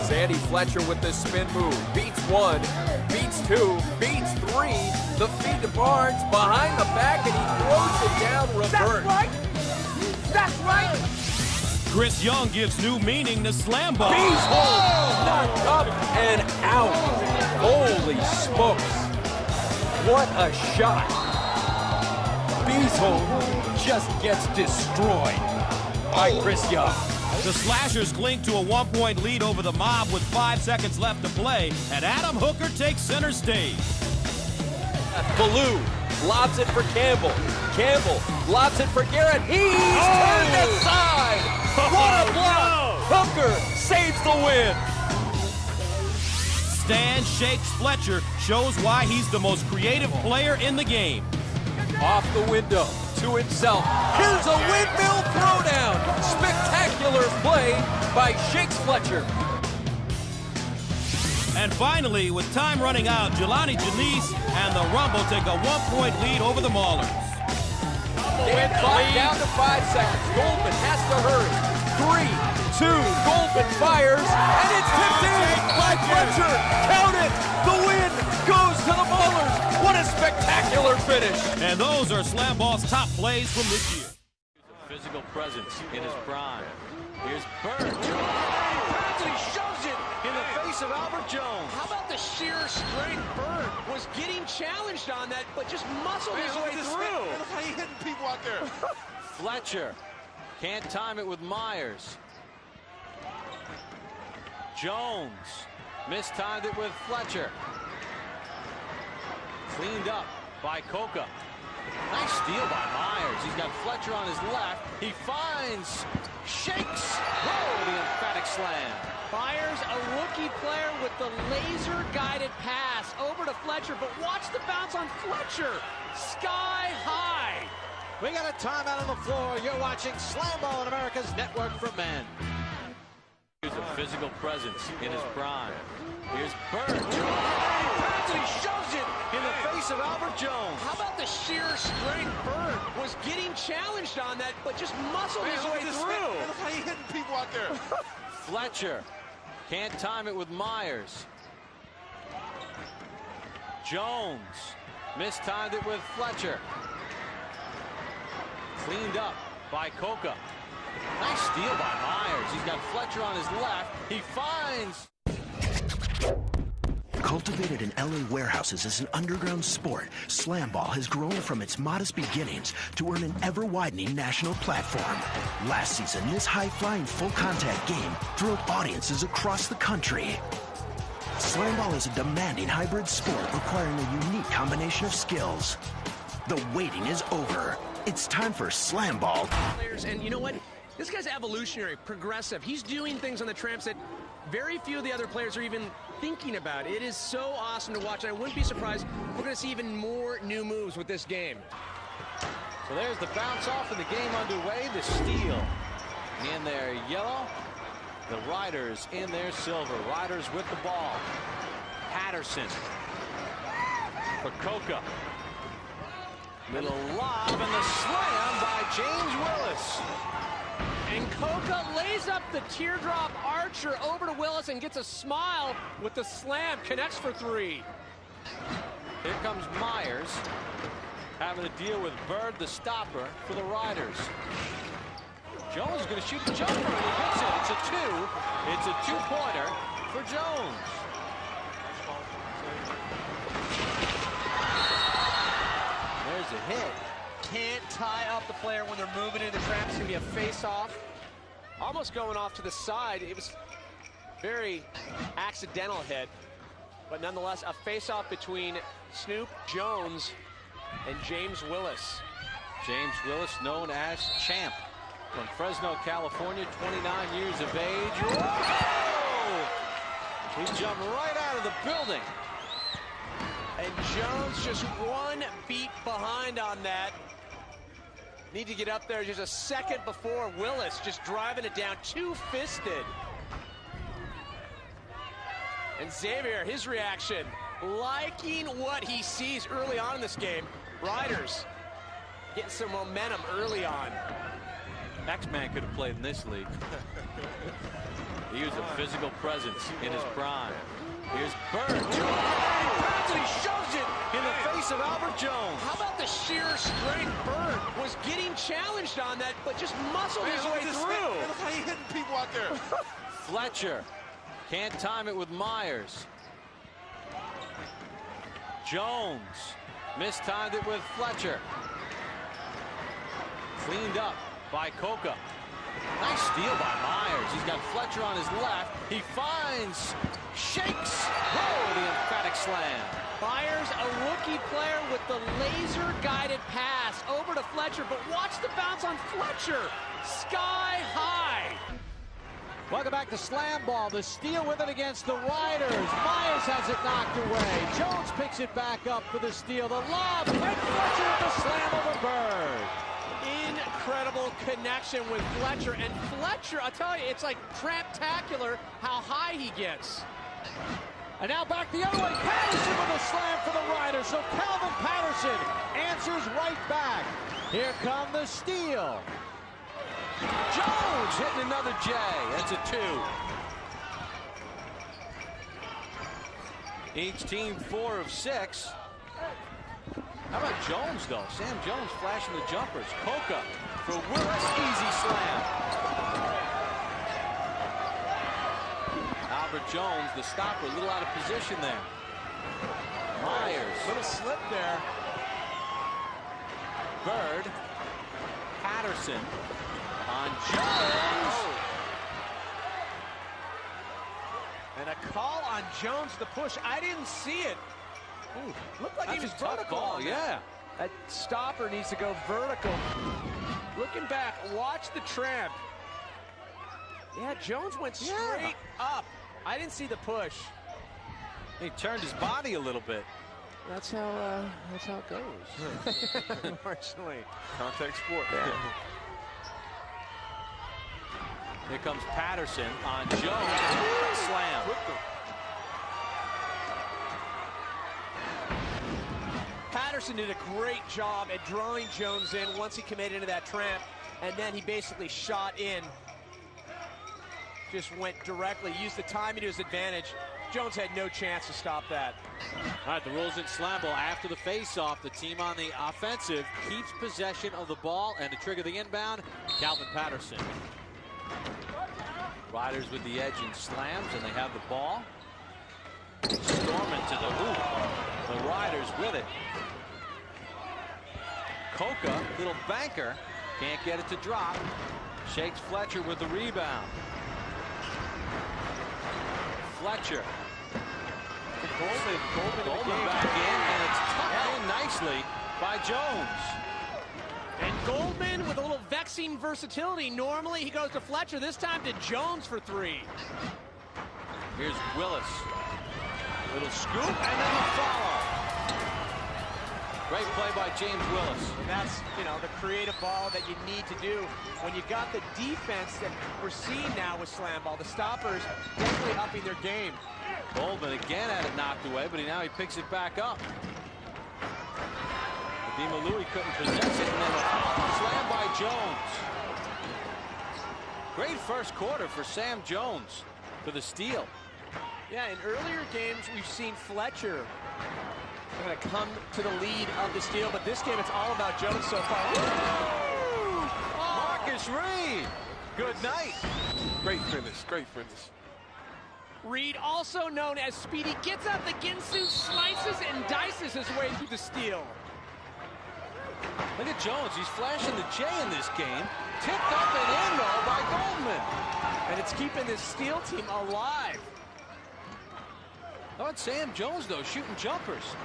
Sandy Fletcher with the spin move. Beats 1, beats 2, beats 3. The feed to Barnes behind the back, and he throws it down reverse. That's right! Chris Young gives new meaning to slam ball. Beeshold knocked up and out. Holy smokes. What a shot. Beeshold just gets destroyed by Chris Young. The Slashers cling to a 1-point lead over the Mob with 5 seconds left to play, and Adam Hooker takes center stage. Ballou lobs it for Campbell. Campbell lobs it for Garrett. He's turned aside. What a block! Hooker saves the win. Stan shakes Fletcher, shows why he's the most creative player in the game. Off the window to himself. Here's a windmill throwdown. Spectacular play by Shakes Fletcher. And finally, with time running out, Jelani Janice and the Rumble take a 1-point lead over the Maulers. And clock down to 5 seconds. Goldman has to hurry. 3, 2, Goldman fires, and it's tipped in by Fletcher. Count it. The win goes to the Maulers. What a spectacular finish. And those are Slamball's top plays from this year. Physical presence in his prime. Here's Bird. He shoves it in the face of Albert Jones. How about the sheer strength? Bird was getting challenged on that, but just muscled his way through. Look how he hitting people out there. Fletcher can't time it with Myers. Jones mistimed it with Fletcher. Cleaned up by Coca. Nice steal by Myers. He's got Fletcher on his left. He finds Shakes. Whoa, the emphatic slam. Myers, a rookie player with the laser-guided pass over to Fletcher, but watch the bounce on Fletcher. Sky high. We got a timeout on the floor. You're watching Slamball on America's Network for Men. Here's a physical presence in his prime. Here's Bird. He shoves it in the face of Albert Jones. How about the sheer strength? Bird was getting challenged on that, but just muscled his way through. Look how he hitting people out there. Fletcher can't time it with Myers. Jones mistimed it with Fletcher. Cleaned up by Coca. Nice steal by Myers. He's got Fletcher on his left. He finds... Cultivated in LA warehouses as an underground sport, Slamball has grown from its modest beginnings to earn an ever-widening national platform. Last season, this high-flying full-contact game thrilled audiences across the country. Slamball is a demanding hybrid sport requiring a unique combination of skills. The waiting is over. It's time for Slamball. And you know what? This guy's evolutionary, progressive. He's doing things on the tramps that very few of the other players are even thinking about. It is so awesome to watch, and I wouldn't be surprised if we're going to see even more new moves with this game. So there's the bounce off and the game underway. The steal in their yellow. The Riders in their silver. Riders with the ball. Patterson for Coca. Little lob and the slam by James Willis. And Coca lays up the teardrop archer over to Willis and gets a smile with the slam. Connects for 3. Here comes Myers having to deal with Bird, the stopper, for the Riders. Jones is going to shoot the jumper, and he hits it. It's a 2. It's a 2-pointer for Jones. There's a hit. Can't tie up the player when they're moving into the trap. It's going to be a face-off. Almost going off to the side. It was very accidental hit. But nonetheless, a face-off between Snoop Jones and James Willis. James Willis, known as Champ, from Fresno, California, 29 years of age. Whoa! He jumped right out of the building. And Jones just 1 beat behind on that. Need to get up there just a second before. Willis just driving it down, 2-fisted. And Xavier, his reaction, liking what he sees early on in this game. Riders getting some momentum early on. X-Man could have played in this league. He was a physical presence in his prime. Here's Bird. He shoves it in the face of Albert Jones. How about the sheer strength? Bird was getting challenged on that, but just muscled his way through. Look how he hitting people out there. Fletcher can't time it with Myers. Jones mistimed it with Fletcher. Cleaned up by Coca. Nice steal by Myers. He's got Fletcher on his left. He finds Shakes. Whoa, the emphatic slam. Myers, a rookie player with the laser-guided pass over to Fletcher, but watch the bounce on Fletcher. Sky high. Welcome back to Slamball. The steal with it against the Riders. Myers Jones has it knocked away. Jones picks it back up for the steal. The lob, and Fletcher with the slam over Bird. Incredible connection with Fletcher. And Fletcher, I'll tell you, it's like tramp-tacular how high he gets. And now back the other way. Patterson with a slam for the Riders. So Calvin Patterson answers right back. Here come the steal. Jones hitting another J. That's a 2. Each team 4 of 6. How about Jones, though? Sam Jones flashing the jumpers. Coca for Willis. Easy slam. Albert Jones, the stopper, a little out of position there. Myers. Little slip there. Bird. Patterson on Jones. And a call on Jones to push. I didn't see it. Ooh, looked like he was tough vertical. ball, yeah. That stopper needs to go vertical. Looking back, watch the tramp. Yeah, Jones went straight up. I didn't see the push. He turned his body a little bit. That's how it goes. Unfortunately. Contact sport. Yeah. Here comes Patterson on Jones. Slam. Patterson did a great job at drawing Jones in once he committed into that tramp, and then he basically shot in. Just went directly, used the timing to his advantage. Jones had no chance to stop that. All right, the rules in Slamball. After the face-off, the team on the offensive keeps possession of the ball, and to trigger the inbound, Calvin Patterson. Riders with the edge and slams, and they have the ball. Storming to the hoop. The Riders with it. Coca, little banker, can't get it to drop. Shakes Fletcher with the rebound. Fletcher. Goldman back in, and it's tucked in nicely by Jones. And Goldman with a little vexing versatility. Normally he goes to Fletcher, this time to Jones for 3. Here's Willis. Little scoop, and then the follow. Great play by James Willis. And that's, you know, the creative ball that you need to do when you got the defense that we're seeing now with Slamball. The stoppers definitely upping their game. Goldman again had it knocked away, but now he picks it back up. Dima Louie couldn't possess it, and then a slam by Jones. Great first quarter for Sam Jones for the steal. Yeah, in earlier games, we've seen Fletcher kind of come to the lead of the steal, but this game, it's all about Jones so far. Oh. Marcus Reed, good night. Great finish, great finish. Reed, also known as Speedy, gets out the Ginsu, slices and dices his way through the steal. Look at Jones, he's flashing the J in this game. Tipped up and in, though, by Goldman. And it's keeping this steal team alive. How about Sam Jones, though, shooting jumpers?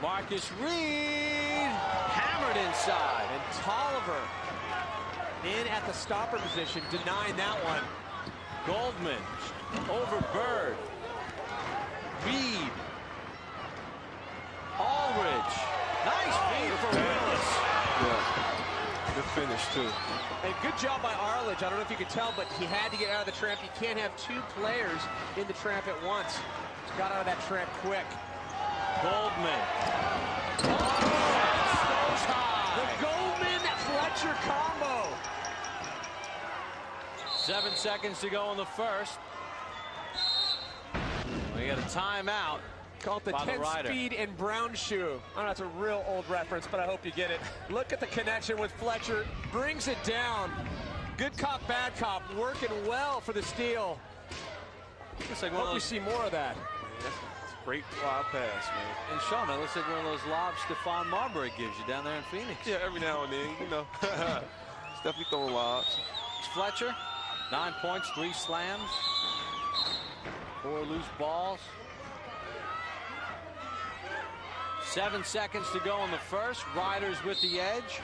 Marcus Reed hammered inside. And Tolliver in at the stopper position, denying that one. Goldman over Bird. Reed. Aldridge. Nice feed for Willis. Yeah, good finish, too. And good job by Arledge. I don't know if you could tell, but he had to get out of the tramp. You can't have 2 players in the tramp at once. Got out of that tramp quick. Goldman. The Goldman-Fletcher combo. 7 seconds to go in the first. We got a timeout. Called the 10-speed and brown shoe. I don't know, it's a real old reference, but I hope you get it. Look at the connection with Fletcher. Brings it down. Good cop, bad cop. Working well for the steal. Looks like Hope we see more of that. That's a great wild pass, man. And Sean, that looks like one of those lobs Stephon Marbury gives you down there in Phoenix. Yeah, every now and then, you know. Definitely throwing lobs. It's Fletcher, 9 points, 3 slams, 4 loose balls. 7 seconds to go in the first. Riders with the edge.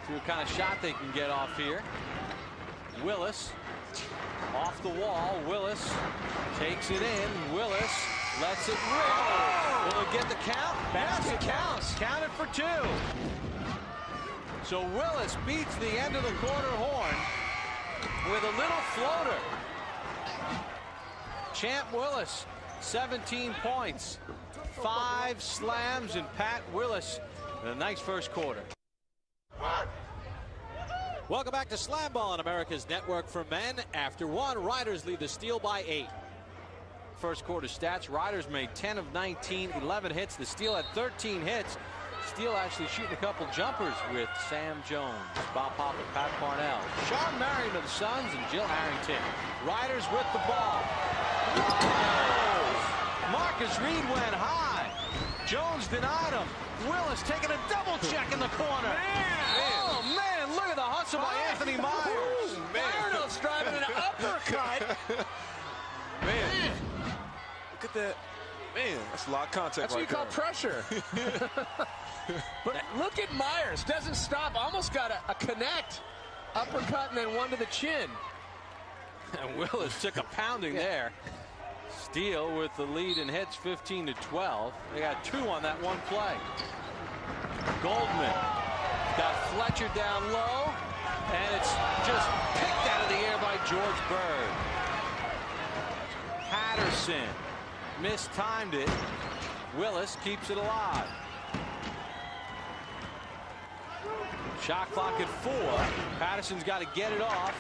See what kind of shot they can get off here. Willis off the wall. Willis Takes it in. Willis lets it rip. Will it get the count? Yes, it counts. Counted for 2. So Willis beats the end of the quarter horn with a little floater. Champ Willis, 17 points, 5 slams, and Pat Willis with a nice first quarter. Welcome back to Slamball on America's Network for Men. After 1, Riders lead the Steel by 8. First quarter stats, Riders made 10 of 19, 11 hits. The Steel had 13 hits. Steel actually shooting a couple jumpers with Sam Jones, Bob Pop, and Pat Parnell. Sean Marion of the Suns and Jill Harrington. Riders with the ball. Whoa! Marcus Reed went high. Jones denied him. Willis taking a double check in the corner. Oh, man, look at the hustle by Anthony Myers. Arnold's driving an uppercut. Man, look at that. Man, that's a lot of contact. That's what you call pressure. But look at Myers. Doesn't stop. Almost got a connect. Uppercut and then one to the chin. And Willis took a pounding there. Steel with the lead in hits, 15-12. They got 2 on that one play. Goldman got Fletcher down low, and it's just picked out of the air by George Bird. Patterson mistimed it. Willis keeps it alive. Shot clock at 4. Patterson's got to get it off.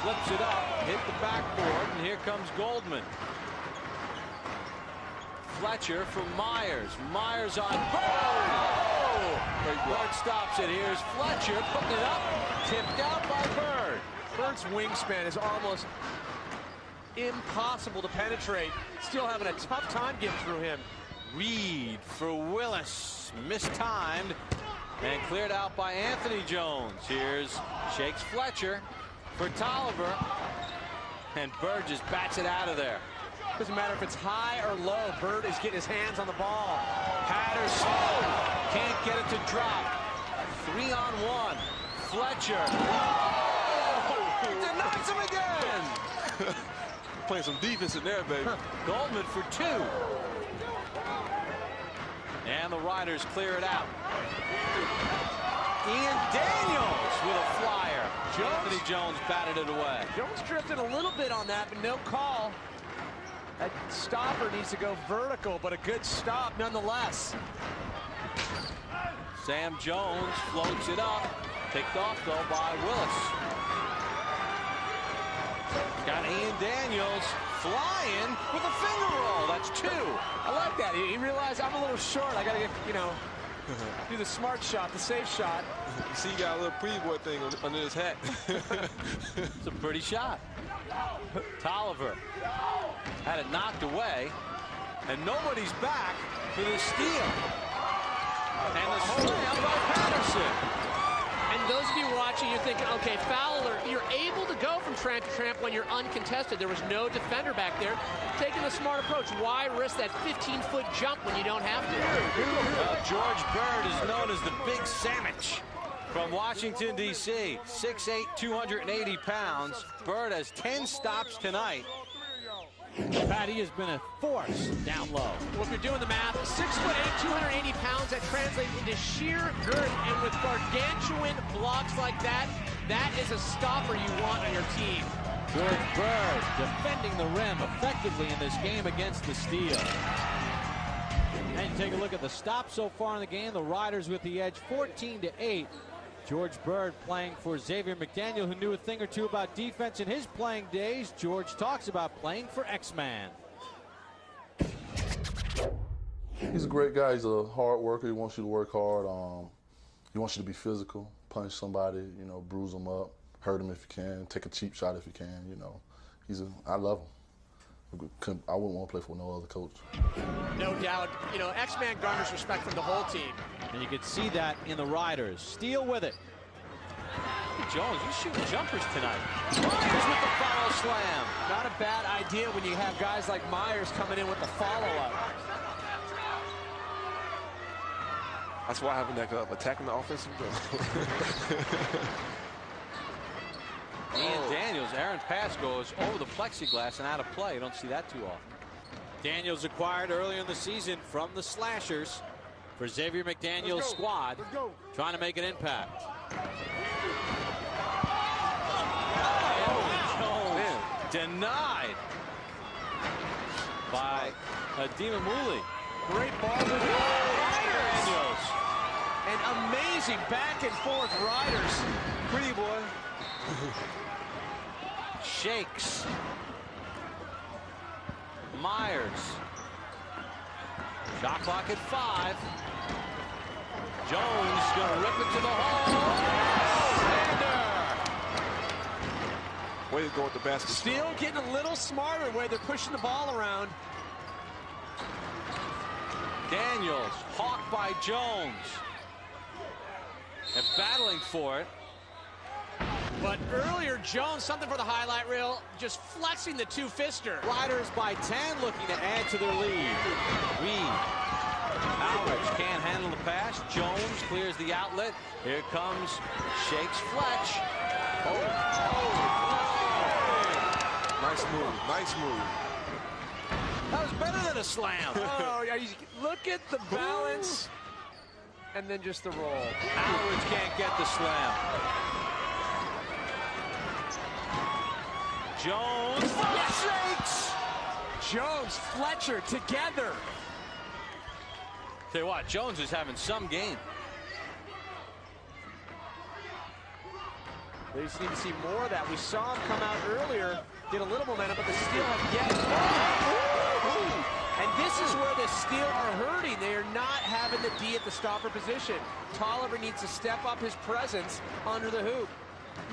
Flips it up, hit the backboard, and here comes Goldman. Fletcher from Myers. Myers on Bird. Oh! Bird stops it. Here's Fletcher putting it up. Tipped out by Bird. Bird's wingspan is almost impossible to penetrate. Still having a tough time getting through him. Reed for Willis. Mistimed and cleared out by Anthony Jones. Here's shakes Fletcher for Tolliver. And Bird just bats it out of there. Doesn't matter if it's high or low. Bird is getting his hands on the ball. Patterson can't get it to drop. 3-on-1. Fletcher. Oh, denies him again. Playing some defense in there, baby. Goldman for 2. And the Riders clear it out. Ian Daniels with a flyer. Anthony Jones batted it away. Jones drifted a little bit on that, but no call. That stopper needs to go vertical, but a good stop nonetheless. Sam Jones floats it up. Picked off, though, by Willis. Got Ian Daniels flying with a finger roll. That's 2. I like that. He realized I'm a little short. I got to get, do the smart shot, the safe shot. You see, he got a little pre-boy thing under his hat. It's a pretty shot. Tolliver had it knocked away, and nobody's back for the steal. And the slam by Patterson. And those of you watching, you're thinking, okay, Fowler, you're able to go from tramp to tramp when you're uncontested. There was no defender back there. Taking the smart approach. Why risk that 15-foot jump when you don't have to? George Bird is known as the Big Sandwich from Washington, D.C. 6'8", 280 pounds. Bird has 10 stops tonight. Patty has been a force down low. Well, if you're doing the math, 6'8", 280 pounds, that translates into sheer girth. And with gargantuan blocks like that, that is a stopper you want on your team. George Bird defending the rim effectively in this game against the Steel. And take a look at the stops so far in the game. The Riders with the edge, 14-8. George Bird playing for Xavier McDaniel, who knew a thing or two about defense in his playing days. George talks about playing for X-Man. He's a great guy. He's a hard worker. He wants you to work hard. He wants you to be physical, punch somebody, bruise them up, hurt him if you can, take a cheap shot if you can. I love him. I wouldn't want to play for no other coach. No doubt. X-Man garners respect from the whole team. And you can see that in the Riders. Steele with it. Jones, you shooting jumpers tonight. Myers with the foul slam. Not a bad idea when you have guys like Myers coming in with the follow-up. That's why I have an attacking the offensive zone. Ian Daniels, Aaron's pass goes over the plexiglass and out of play. You don't see that too often. Daniels acquired earlier in the season from the Slashers for Xavier McDaniel's squad, trying to make an impact. Oh, denied by Adema Mooley. Great ball to the Daniels. An amazing back and forth Riders. Pretty boy. Shakes. Myers. Shot clock at 5. Jones gonna rip it to the hole. Way to go with the basket. Steele getting a little smarter where they're pushing the ball around. Daniels, hawked by Jones. And battling for it. But earlier, Jones, something for the highlight reel, just flexing the two-fister. Riders by 10 looking to add to their lead. Reed. Aldridge can't handle the pass. Jones clears the outlet. Here comes Shakes Fletch. Nice move. Nice move. That was better than a slam. Look at the balance and then just the roll. Aldridge can't get the slam. Jones, Shakes. Jones, Fletcher together. Tell you what, Jones is having some game. They just need to see more of that. We saw him come out earlier, get a little momentum, but the Steel have yet. And this is where the Steel are hurting. They are not having the D at the stopper position. Tolliver needs to step up his presence under the hoop.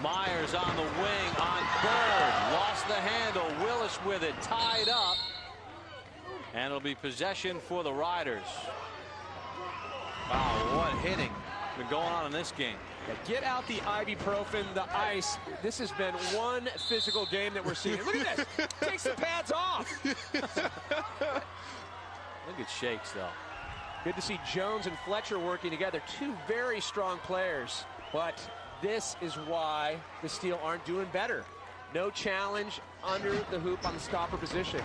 Myers on the wing on Bird. Lost the handle. Willis with it. Tied up. And it'll be possession for the Riders. Wow, what hitting been going on in this game. Yeah, get out the ibuprofen, the ice. This has been one physical game that we're seeing. Look at this. Takes the pads off. Look at Shakes, though. Good to see Jones and Fletcher working together. Two very strong players. But this is why the Steel aren't doing better. No challenge under the hoop on the stopper position.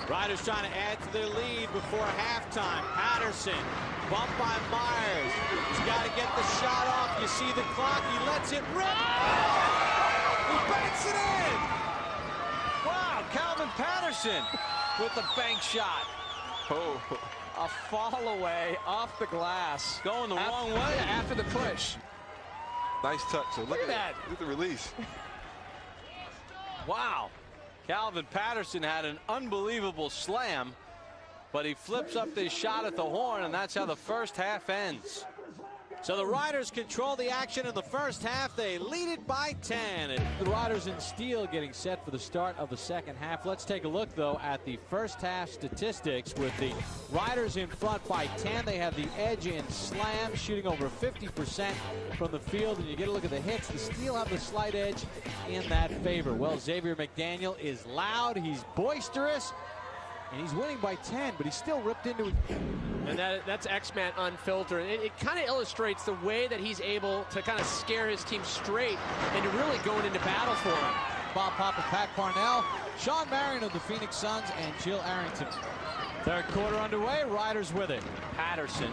Riders trying to add to their lead before halftime. Patterson, bumped by Myers. He's got to get the shot off. You see the clock. He lets it rip. He banks it in. Wow, Calvin Patterson with the bank shot. Oh, a fall away off the glass. Going the wrong way. After the push. Nice touch. So look at that. Look at the release. Wow. Calvin Patterson had an unbelievable slam, but he flips up this shot at the horn, and that's how the first half ends. So the Riders control the action in the first half. They lead it by 10. The Riders in Steel getting set for the start of the second half. Let's take a look, though, at the first half statistics. With the Riders in front by 10, they have the edge in slam, shooting over 50% from the field. And you get a look at the hits. The Steel have the slight edge in that favor. Well, Xavier McDaniel is loud. He's boisterous. And he's winning by 10, but he's still ripped into it. And that's X-Man unfiltered. It kind of illustrates the way that he's able to kind of scare his team straight and really going into battle for him. Bob Papa, Pat Parnell, Sean Marion of the Phoenix Suns, and Jill Arrington. Third quarter underway. Riders with it. Patterson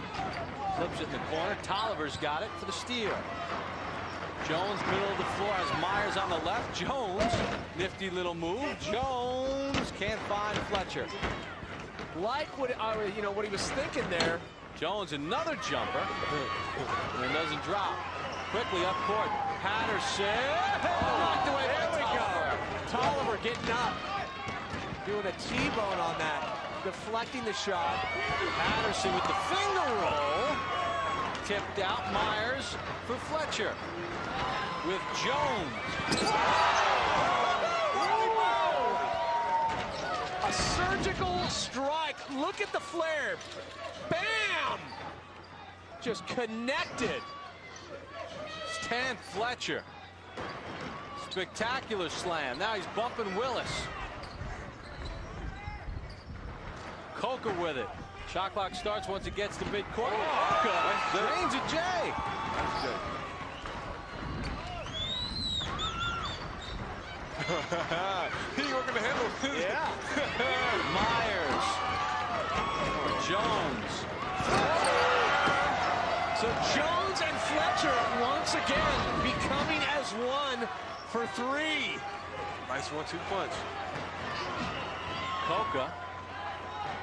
flips it in the corner. Tolliver's got it for the Steel. Jones, middle of the floor, has Myers on the left. Jones, nifty little move. Jones can't find Fletcher. Like what what he was thinking there. Jones, another jumper, and it doesn't drop. Quickly up court. Patterson. Locked away by Tolliver. Tolliver getting up, doing a T-bone on that, deflecting the shot. Patterson with the finger roll. Tipped out. Myers for Fletcher. With Jones. A surgical strike. Look at the flare. Bam! Just connected. Stan Fletcher. Spectacular slam. Now he's bumping Willis. Coker with it. Shot clock starts once it gets to midcourt. Drains a J. He working the handle. Yeah. Myers. Jones. So Jones and Fletcher once again becoming as one for 3. Nice 1-2 punch. Coca.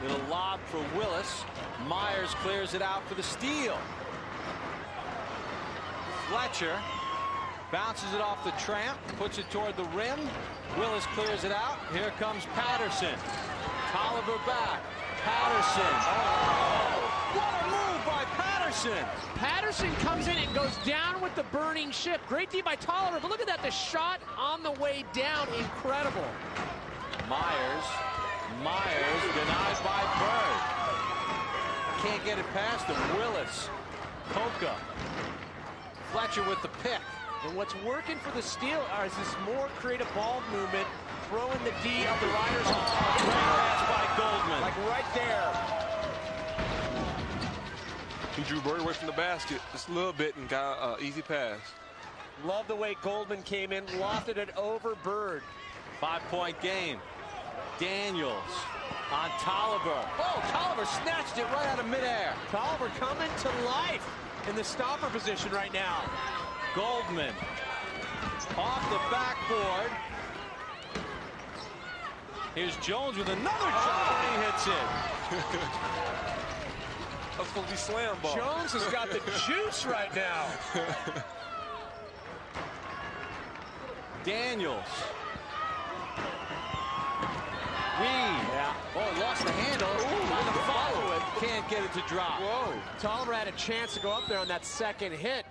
Little lob for Willis. Myers clears it out for the steal. Fletcher bounces it off the tramp, puts it toward the rim. Willis clears it out. Here comes Patterson. Tolliver back. Patterson. Oh, what a move by Patterson. Patterson comes in and goes down with the burning ship. Great D by Tolliver, but look at that, the shot on the way down, incredible. Myers denied by Bird. Can't get it past him. Willis. Coca. Fletcher with the pick. And what's working for the steal is this more creative ball movement, throwing the D of the Riders off. Great pass by Goldman. Like right there. He drew Bird away from the basket just a little bit and got an easy pass. Love the way Goldman came in, lofted it over Bird. 5-point game. Daniels on Tolliver. Oh, Tolliver snatched it right out of midair. Tolliver coming to life in the stopper position right now. Goldman off the backboard. Here's Jones with another shot. He hits it. That's supposed to be slam ball. Jones has got the juice right now. Daniels. Reed. Yeah. Oh, lost the handle. Trying to follow it. Can't get it to drop. Whoa. Tolliver had a chance to go up there on that second hit,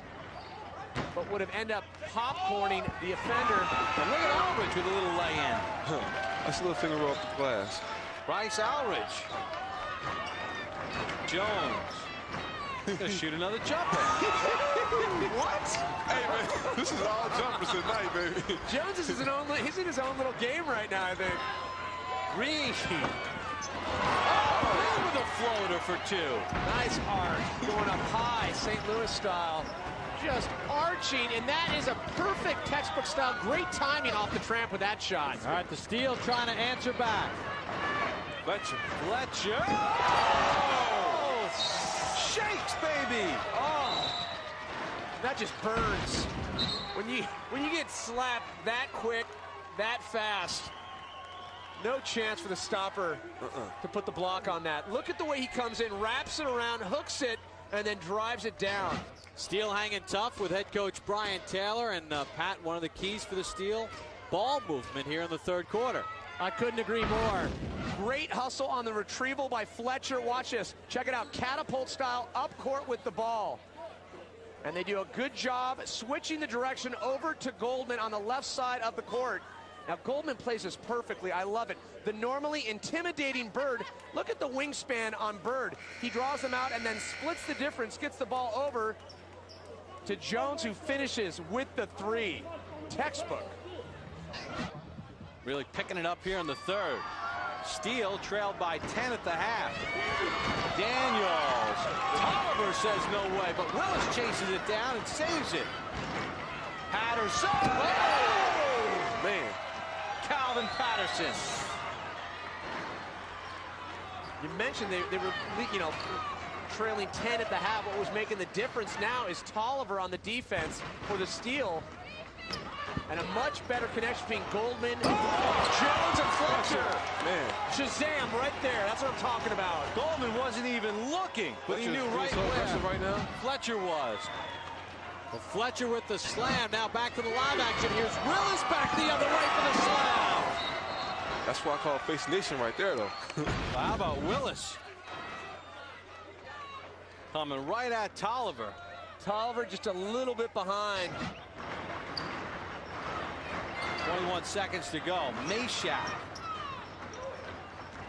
but would have ended up popcorning the offender. And look at Aldridge with a little lay-in. That's a little finger roll off the glass. Bryce Aldridge. Jones. Gonna shoot another jumper. What? Hey, man, this is all jumpers tonight, baby. Jones is he's in his own little game right now, I think. Reed. Oh, with a floater for 2. Nice arc. Going up high, St. Louis style. Just arching, and that is a perfect textbook style. Great timing off the tramp with that shot. All right, the steal trying to answer back. Fletcher. Oh! Shakes, baby. Oh, that just burns. When you get slapped that quick, that fast, no chance for the stopper to put the block on that. Look at the way he comes in, wraps it around, hooks it, and then drives it down. Steele hanging tough with head coach Brian Taylor, and Pat, one of the keys for the steal, ball movement here in the third quarter. I couldn't agree more. Great hustle on the retrieval by Fletcher. Watch this. Check it out. Catapult style up court with the ball. And they do a good job switching the direction over to Goldman on the left side of the court. Now, Goldman plays this perfectly. I love it. The normally intimidating Bird, look at the wingspan on Bird. He draws them out and then splits the difference, gets the ball over to Jones, who finishes with the 3. Textbook. Really picking it up here in the third. Steele trailed by 10 at the half. Daniels. Tolliver says no way, but Willis chases it down and saves it. Patterson. Oh! Man. Calvin Patterson. You mentioned they were, trailing 10 at the half. What was making the difference now is Tolliver on the defense for the steal. And a much better connection between Goldman, Jones, and Fletcher. Man. Shazam right there. That's what I'm talking about. Goldman wasn't even looking, but he knew right where. Right now. Fletcher was. Well, Fletcher with the slam. Now back to the live action. Here's Willis back the other way for the slam. That's what I call face nation right there, though. Well, how about Willis? Coming right at Tolliver. Tolliver just a little bit behind. 21 seconds to go. Meshack.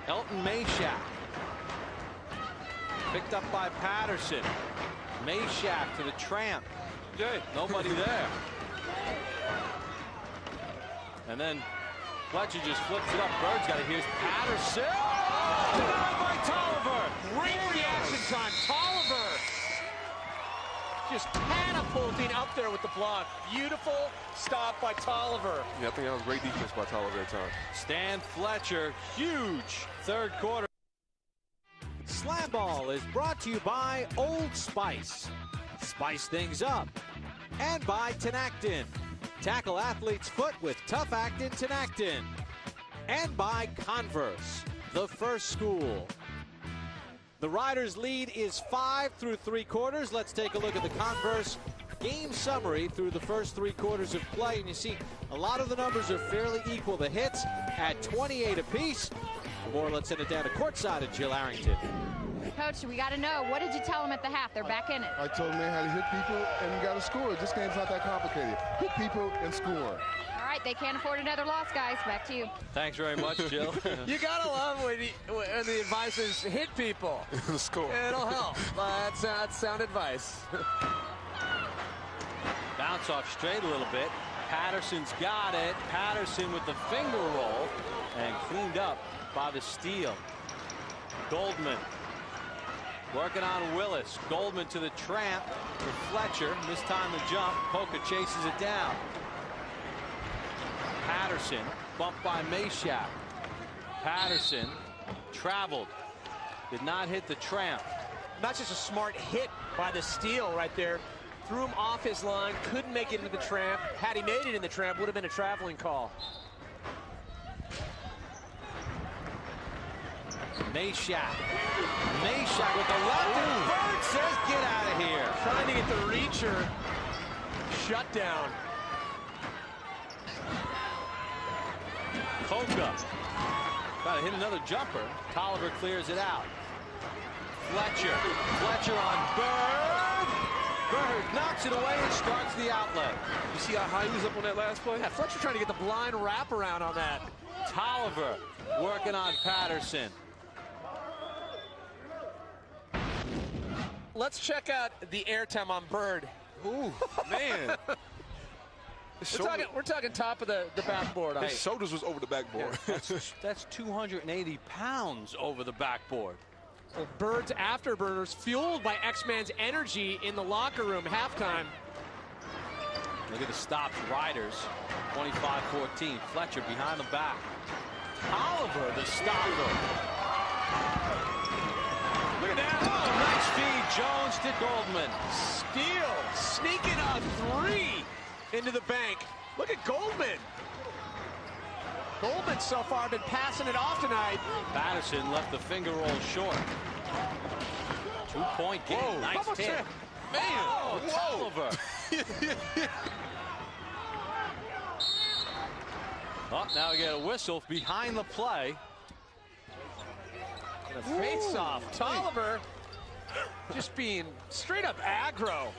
Elton Meshack. Picked up by Patterson. Meshack to the tramp. Okay. Nobody there. And then Fletcher just flips it up. Bird's got it. Here's Patterson. Oh! Denied by Tolliver. Great reaction time. Tolliver just catapulting up there with the block. Beautiful stop by Tolliver. Yeah, I think that was great defense by Tolliver at times. Stan Fletcher, huge third quarter. Slamball is brought to you by Old Spice. Spice things up. And by Tenactin. Tackle athlete's foot with Tough Actin Tenactin. And by Converse, the first school. The Riders' lead is 5 through 3 quarters. Let's take a look at the Converse game summary through the first 3 quarters of play. And you see a lot of the numbers are fairly equal. The hits at 28 apiece. For more, let's send it down to courtside at Jill Arrington. Coach, we got to know, what did you tell them at the half? They're back in it. I told them they had to hit people and you got to score. This game's not that complicated. Hit people and score. All right, they can't afford another loss, guys. Back to you. Thanks very much, Jill. You got to love when the advice is hit people. Score. It'll help. That's sound advice. Bounce off straight a little bit. Patterson's got it. Patterson with the finger roll and cleaned up by the steal. Goldman working on Willis. Goldman to the tramp for Fletcher. Mistime the jump. Polka chases it down. Patterson bumped by Mayshap. Patterson traveled. Did not hit the tramp. That's just a smart hit by the steal right there. Threw him off his line. Couldn't make it into the tramp. Had he made it in the tramp, would have been a traveling call. Mayshap. Mayshap with the left, and Bird says, get out of here. Trying to get the reacher shut down. Polka. Got to hit another jumper. Tolliver clears it out. Fletcher. Fletcher on Bird. Bird knocks it away and starts the outlet. You see how high he was up on that last play? Yeah, Fletcher trying to get the blind wraparound on that. Tolliver working on Patterson. Let's check out the airtime on Bird. Ooh, man. We're talking top of the backboard. His shoulders was over the backboard. Yeah, that's 280 pounds over the backboard. Well, Bird's afterburners fueled by X-Man's energy in the locker room halftime. Look at the stops. Riders 25-14. Fletcher behind the back. Tolliver the stopper. Look at that. Oh, nice feed. Jones to Goldman. Steele sneaking a 3 into the bank. Look at Goldman. Goldman so far been passing it off tonight. Patterson left the finger roll short. 2-point game. Whoa, nice hit. Man, oh, Tolliver. Oh, now we get a whistle behind the play. And a face-off. Tolliver just being straight up aggro.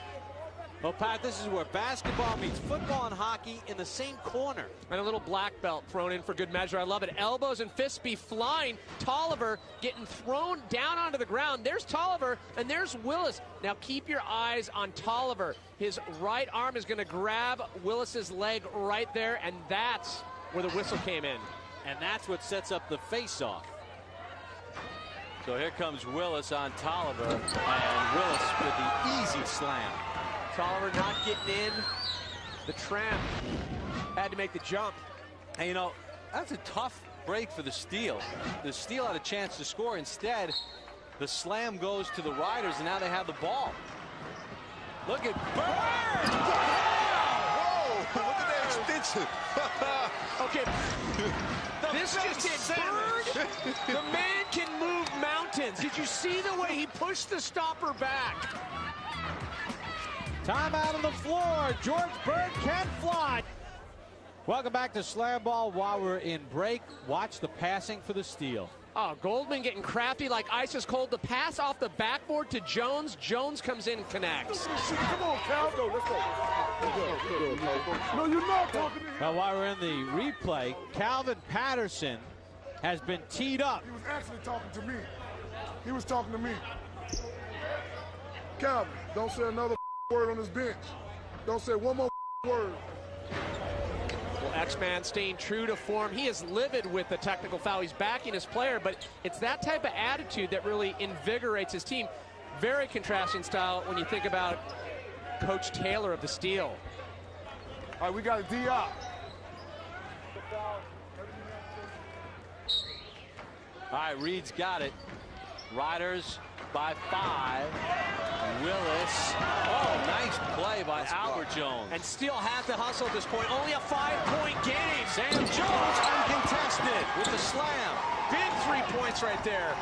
Well, Pat, this is where basketball meets football and hockey in the same corner. And a little black belt thrown in for good measure. I love it. Elbows and fists be flying. Tolliver getting thrown down onto the ground. There's Tolliver, and there's Willis. Now keep your eyes on Tolliver. His right arm is going to grab Willis's leg right there, and that's where the whistle came in. And that's what sets up the face-off. So here comes Willis on Tolliver, and Willis with the easy slam. Tolliver not getting in. The tramp had to make the jump. And you know, that's a tough break for the steal. The steal had a chance to score. Instead, the slam goes to the Riders, and now they have the ball. Look at Bird! Whoa! Look at that extension. Okay, this just hit Bird. The man can move mountains. Did you see the way he pushed the stopper back? Timeout on the floor. George Bird can fly. Welcome back to Slamball. While we're in break, watch the passing for the steal. Oh, Goldman getting crafty like ice is cold. The pass off the backboard to Jones. Jones comes in and connects. Come on, Cal. Go, let's go. No, you're not talking to him. Now, while we're in the replay, Calvin Patterson has been teed up. He was actually talking to me. He was talking to me. Calvin, don't say another word on this bench. Don't say one more word. Well, X-Man staying true to form. He is livid with the technical foul. He's backing his player, but it's that type of attitude that really invigorates his team. Very contrasting style when you think about Coach Taylor of the Steel. All right, we got a D up. All right, Reed's got it. Riders by 5. Willis. Oh, nice play by Albert Jones. And still have to hustle at this point. Only a 5-point game. Sam Jones uncontested with the slam. Big 3 points right there.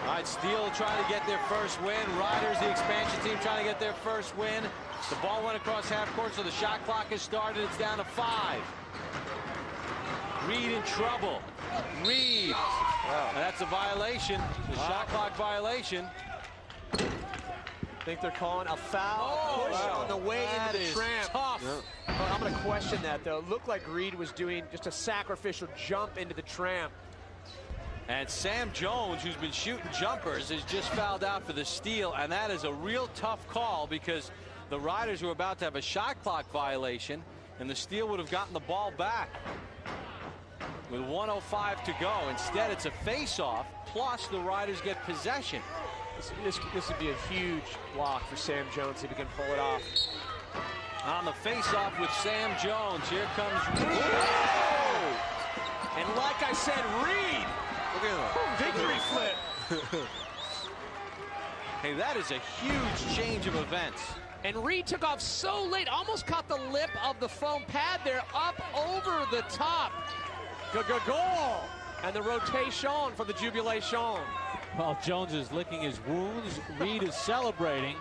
All right, Steel trying to get their first win. Riders, the expansion team, trying to get their first win. The ball went across half court, so the shot clock has started. It's down to 5. Reed in trouble. Reed. Wow. And that's a violation. The shot clock violation. I think they're calling a foul push on the way into the tramp. Tough. Well, I'm going to question that, though. It looked like Reed was doing just a sacrificial jump into the tramp. And Sam Jones, who's been shooting jumpers, has just fouled out for the steal, and that is a real tough call because the Riders were about to have a shot clock violation, and the Steel would have gotten the ball back with 1:05 to go. Instead, it's a face-off, plus the Riders get possession. This would be a huge block for Sam Jones if he can pull it off. On the face-off with Sam Jones, here comes Reed. And like I said, Reed. Look at that. Victory flip. Hey, that is a huge change of events. And Reed took off so late, almost caught the lip of the foam pad there, up over the top. Goal! And the rotation for the jubilation. Well, Jones is licking his wounds. Reed is celebrating.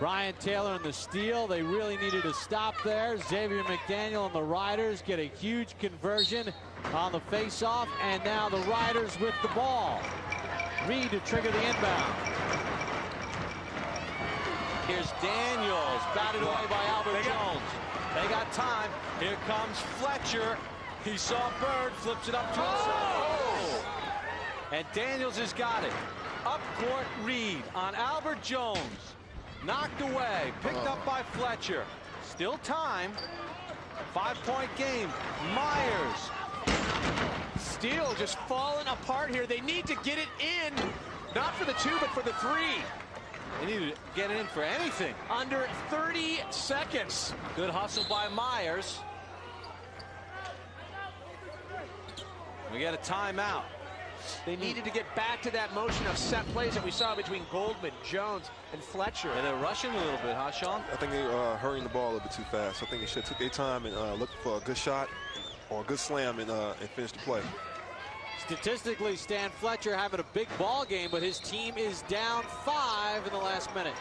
Brian Taylor and the Steel, they really needed a stop there. Xavier McDaniel and the Riders get a huge conversion on the face-off, and now the Riders with the ball. Reed to trigger the inbound. Here's Daniels, batted away by Albert Jones. They got time. Here comes Fletcher. He saw Bird, flips it up to himself. And Daniels has got it. Up court, Reed on Albert Jones. Knocked away, picked up by Fletcher. Still time. 5-point game. Myers. Steel just falling apart here. They need to get it in. Not for the 2, but for the 3. They need to get it in for anything. Under 30 seconds. Good hustle by Myers. We get a timeout. They needed to get back to that motion of set plays that we saw between Goldman, Jones, and Fletcher. And they're rushing a little bit, huh, Sean? I think they're hurrying the ball a little bit too fast. I think they should have took their time and look for a good shot or a good slam and finish the play. Statistically, Stan Fletcher having a big ball game, but his team is down 5 in the last minute.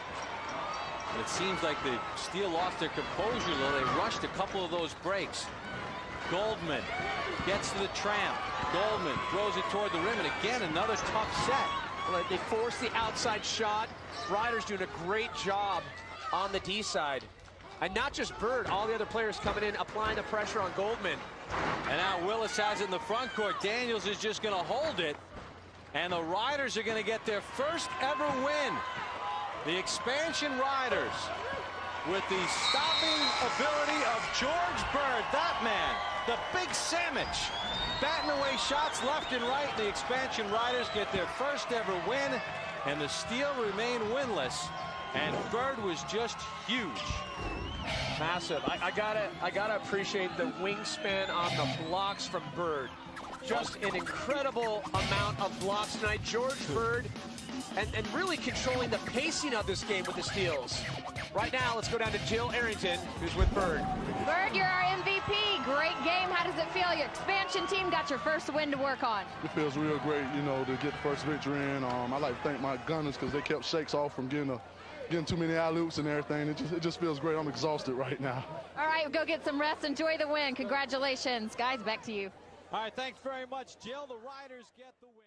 And it seems like the Steel lost their composure, though. They rushed a couple of those breaks. Goldman gets to the tramp. Goldman throws it toward the rim, and again, another tough set. Well, they force the outside shot. Riders doing a great job on the D side. And not just Bird, all the other players coming in, applying the pressure on Goldman. And now Willis has it in the front court. Daniels is just going to hold it. And the Riders are going to get their first ever win. The expansion Riders with the stopping ability of George Bird, that man, the big sandwich, batting away shots left and right. The expansion Riders get their first ever win, and the Steel remain winless. And Bird was just huge. Massive. I gotta appreciate the wingspan on the blocks from Bird. Just an incredible amount of blocks tonight. George Bird, and really controlling the pacing of this game with the steals. Right now, let's go down to Jill Arrington, who's with Bird. Bird, you're our MVP. Great game. How does it feel? Your expansion team got your first win to work on. It feels real great, you know, to get the first victory in. I like to thank my gunners because they kept Shakes off from getting too many alley-oops and everything. It just feels great. I'm exhausted right now. All right, go get some rest. Enjoy the win. Congratulations. Guys, back to you. All right, thanks very much, Jill. The Riders get the win.